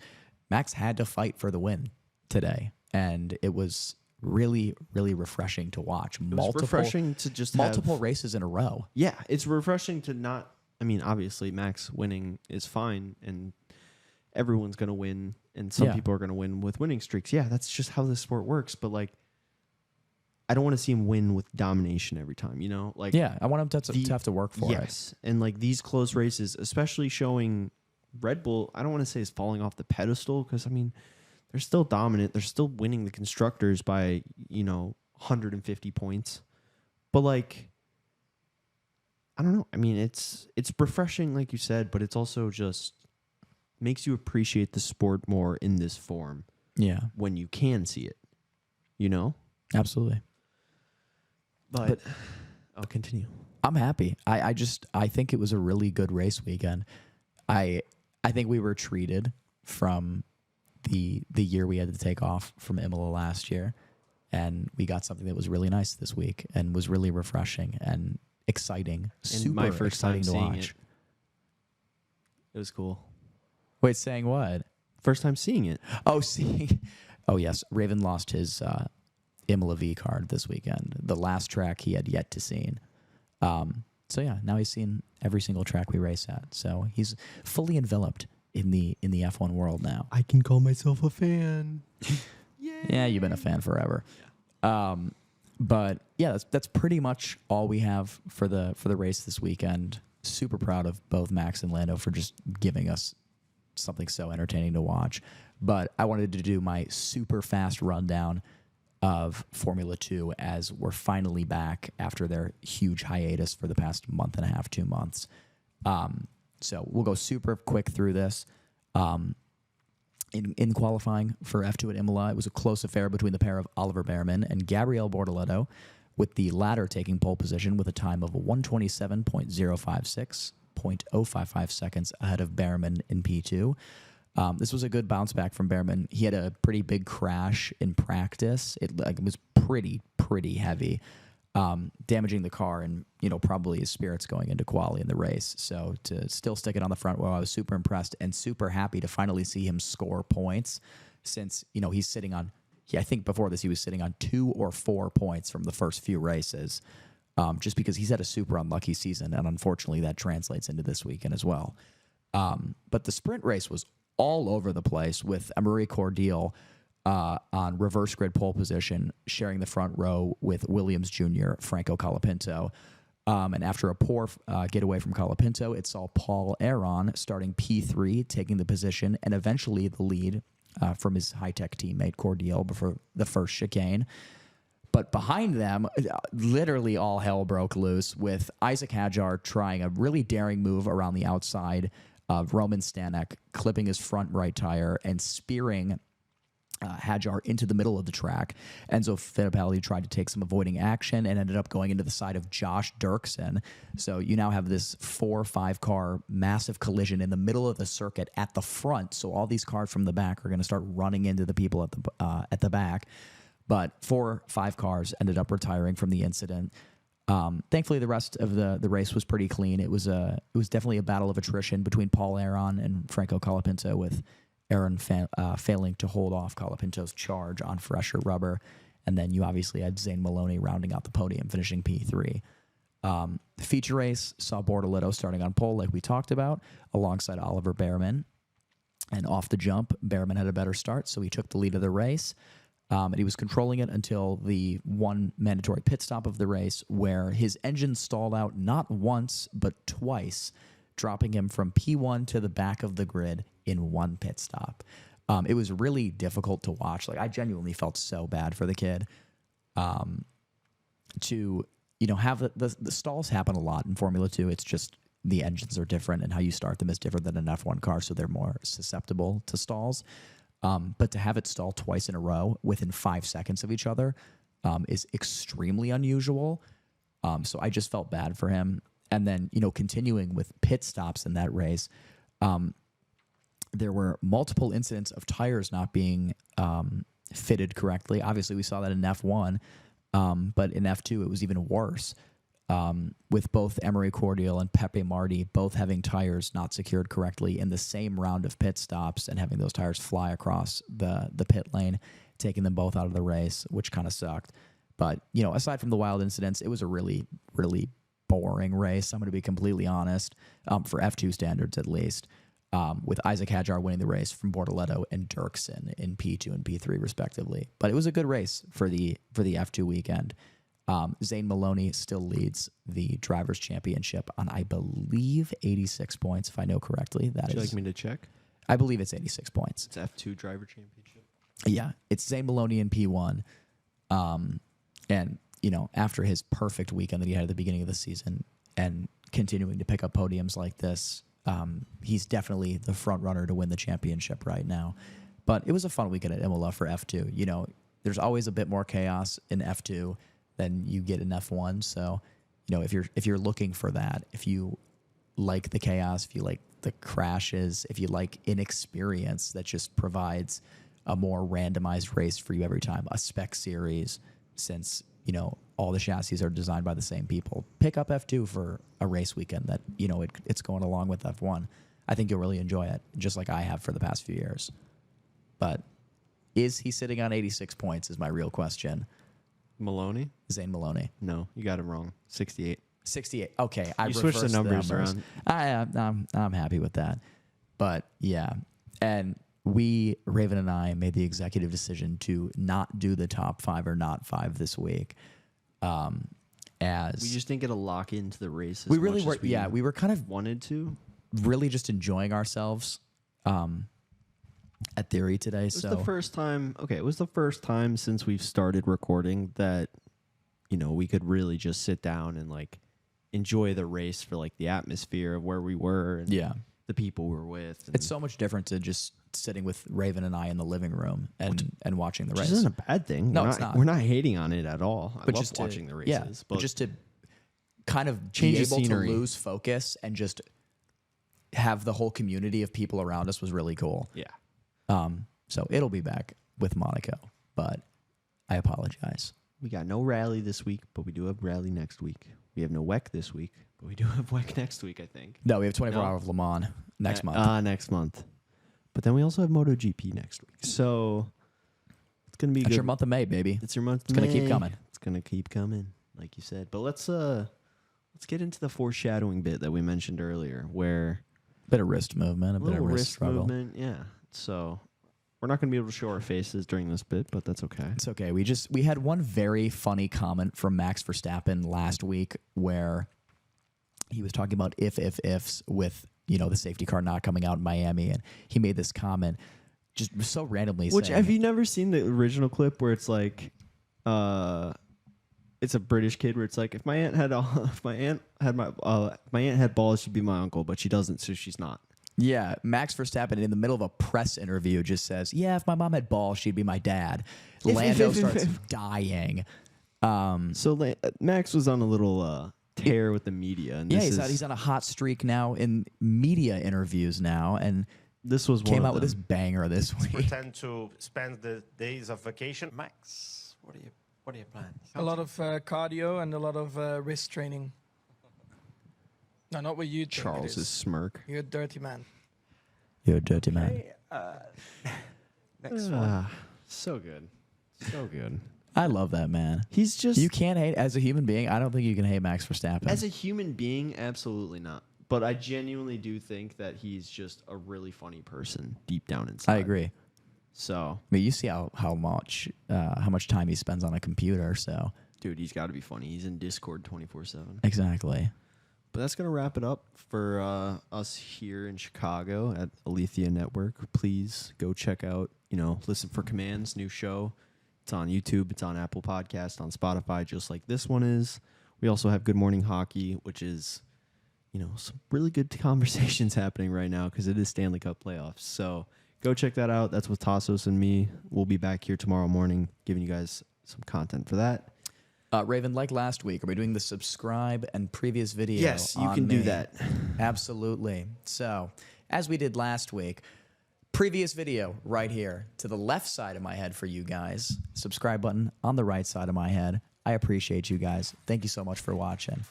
Max had to fight for the win today, and it was really, really refreshing to watch. Refreshing to just multiple races in a row. Yeah, it's refreshing to not. I mean, obviously, Max winning is fine, and everyone's going to win, and some people are going to win with winning streaks. Yeah, that's just how this sport works. But like, I don't want to see him win with domination every time. Like I want him to have to work for it. Yes, and like these close races, especially showing Red Bull. I don't want to say is falling off the pedestal, because I mean, they're still dominant. They're still winning the constructors by 150 points. But like, I don't know. I mean, it's refreshing, like you said, but it's also just makes you appreciate the sport more in this form Yeah, when you can see it, you know? absolutely. But I'll continue. I'm happy. I think it was a really good race weekend. I think we were treated from the year we had to take off from Imola last year, and we got something that was really nice this week and was really refreshing and exciting. Super my first exciting time to seeing watch. It was cool. Wait, saying what? First time seeing it. Oh, see. Oh, yes. Raven lost his Imola V card this weekend. The last track he had yet to see. So yeah, now he's seen every single track we race at. So he's fully enveloped in the F1 world now. I can call myself a fan. Yeah, you've been a fan forever. But yeah, that's pretty much all we have for the race this weekend. Super proud of both Max and Lando for just giving us something so entertaining to watch. But I wanted to do my super fast rundown of Formula 2 as we're finally back after their huge hiatus for the past month and a half, 2 months. So we'll go super quick through this. In qualifying for F2 at Imola, it was a close affair between the pair of Oliver Bearman and Gabriele Bortoleto, with the latter taking pole position with a time of 1:27.056, 0.055 seconds ahead of Bearman in P2. This was a good bounce back from Bearman. He had a pretty big crash in practice. It was pretty heavy, damaging the car and probably his spirits going into quali in the race. So to still stick it on the front row, I was super impressed and super happy to finally see him score points, since he's sitting on. I think before this he was sitting on 2 or 4 points from the first few races, just because he's had a super unlucky season, and unfortunately that translates into this weekend as well. But the sprint race was all over the place, with Emery Cordial on reverse grid pole position, sharing the front row with Williams Jr., Franco Colapinto. And after a poor getaway from Colapinto, it saw Paul Aron starting P3, taking the position and eventually the lead from his high-tech teammate Cordial before the first chicane. But behind them, literally all hell broke loose, with Isaac Hadjar trying a really daring move around the outside of Roman Stanek, clipping his front right tire and spearing Hadjar into the middle of the track. Enzo Fittipaldi tried to take some avoiding action and ended up going into the side of Josh Dirksen. So you now have this 4 or 5 car massive collision in the middle of the circuit at the front. So all these cars from the back are going to start running into the people at the back. But 4 or 5 cars ended up retiring from the incident. Thankfully, the rest of the race was pretty clean. It was definitely a battle of attrition between Paul Aron and Franco Colapinto, with Aron failing to hold off Colapinto's charge on fresher rubber. And then you obviously had Zane Maloney rounding out the podium, finishing P3. The feature race saw Bortoleto starting on pole, like we talked about, alongside Oliver Bearman. And off the jump, Bearman had a better start, so he took the lead of the race. And he was controlling it until the one mandatory pit stop of the race, where his engine stalled out not once, but twice, dropping him from P1 to the back of the grid in one pit stop. It was really difficult to watch. Like, I genuinely felt so bad for the kid. To have the stalls happen a lot in Formula 2. It's just the engines are different, and how you start them is different than an F1 car, so they're more susceptible to stalls. But to have it stall twice in a row within 5 seconds of each other is extremely unusual. So I just felt bad for him. And then, continuing with pit stops in that race, there were multiple incidents of tires not being fitted correctly. Obviously, we saw that in F1, but in F2, it was even worse, with both Emery Cordial and Pepe Marti both having tires not secured correctly in the same round of pit stops and having those tires fly across the pit lane, taking them both out of the race, which kind of sucked. But, aside from the wild incidents, it was a really, really boring race. I'm going to be completely honest, for F2 standards at least, with Isaac Hadjar winning the race from Bortoleto and Dirksen in P2 and P3 respectively. But it was a good race for the F2 weekend. Zane Maloney still leads the Drivers' Championship on, I believe, 86 points, if I know correctly. Would you like me to check? I believe it's 86 points. It's F2 Driver Championship. Yeah, it's Zane Maloney in P1. And, after his perfect weekend that he had at the beginning of the season and continuing to pick up podiums like this, he's definitely the front runner to win the championship right now. But it was a fun weekend at Imola for F2. You know, there's always a bit more chaos in F2 than you get in F1. So, you know, if you're looking for that, if you like the chaos, if you like the crashes, if you like inexperience that just provides a more randomized race for you every time, a spec series, since, you know, all the chassis are designed by the same people, pick up F2 for a race weekend that, you know, it's going along with F1. I think you'll really enjoy it, just like I have for the past few years. But is he sitting on 86 points is my real question. Maloney? Zane Maloney. No, you got him wrong. 68. 68. Okay, I You switched the numbers around. I'm happy with that. But yeah, and Raven and I made the executive decision to not do the top 5 or not 5 this week. As we just didn't get a lock into the race. We really were. We were kind of wanted to. Really just enjoying ourselves at Theory today. It was the first time. Okay, it was the first time since we've started recording that, you know, we could really just sit down and like enjoy the race for like the atmosphere of where we were and the people we were with. It's so much different to just sitting with Raven and I in the living room and watching the race. Which isn't a bad thing. No, it's not. We're not hating on it at all. But I love just watching the races. But just to kind of change be the able scenery. to lose focus and just have the whole community of people around us was really cool. Yeah. So it'll be back with Monaco, but I apologize. We got no rally this week, but we do have rally next week. We have no WEC this week, but we do have WEC next week, I think. No, we have 24 hour of Le Mans next month. Next month. But then we also have MotoGP next week. So it's going to be It's good. your month of May, baby. It's your month. It's going to keep coming. It's going to keep coming, like you said. But let's get into the foreshadowing bit that we mentioned earlier, where Bit of wrist movement, a bit of wrist struggle. movement. Yeah. So we're not going to be able to show our faces during this bit, but that's okay. It's okay. We had one very funny comment from Max Verstappen last week where he was talking about ifs with, you know, the safety car not coming out in Miami, and he made this comment just so randomly. Which saying, have you never seen the original clip where it's like, it's a British kid where it's like, if my aunt had balls, she'd be my uncle, but she doesn't, so she's not. Yeah, Max Verstappen in the middle of a press interview just says, "Yeah, if my mom had balls, she'd be my dad." Lando starts dying. So Max was on a little tear with the media, and he's on a hot streak now in media interviews now, and this was came out with this banger this week. Pretend to spend the days of vacation. Max, what are your plans? A lot of cardio and a lot of wrist training. No, not with you, Tim, it Charles's is. smirk. You're a dirty man. You're a dirty man. Next one. So good. So good. I love that man. He's just... You can't hate, as a human being, I don't think you can hate Max Verstappen. As a human being, absolutely not. But I genuinely do think that he's just a really funny person deep down inside. I agree. So... I mean, you see how much time he spends on a computer, so... Dude, he's got to be funny. He's in Discord 24/7. Exactly. But that's going to wrap it up for us here in Chicago at Alethea Network. Please go check out, Listen for Commands, new show. It's on YouTube. It's on Apple Podcast, on Spotify, just like this one is. We also have Good Morning Hockey, which is, some really good conversations happening right now because it is Stanley Cup playoffs. So go check that out. That's with Tassos and me. We'll be back here tomorrow morning giving you guys some content for that. Raven, like last week, are we doing the subscribe and previous video? Yes, you can do that. Absolutely. So, as we did last week, previous video right here to the left side of my head for you guys. Subscribe button on the right side of my head. I appreciate you guys. Thank you so much for watching.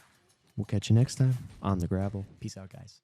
We'll catch you next time on the gravel. Peace out, guys.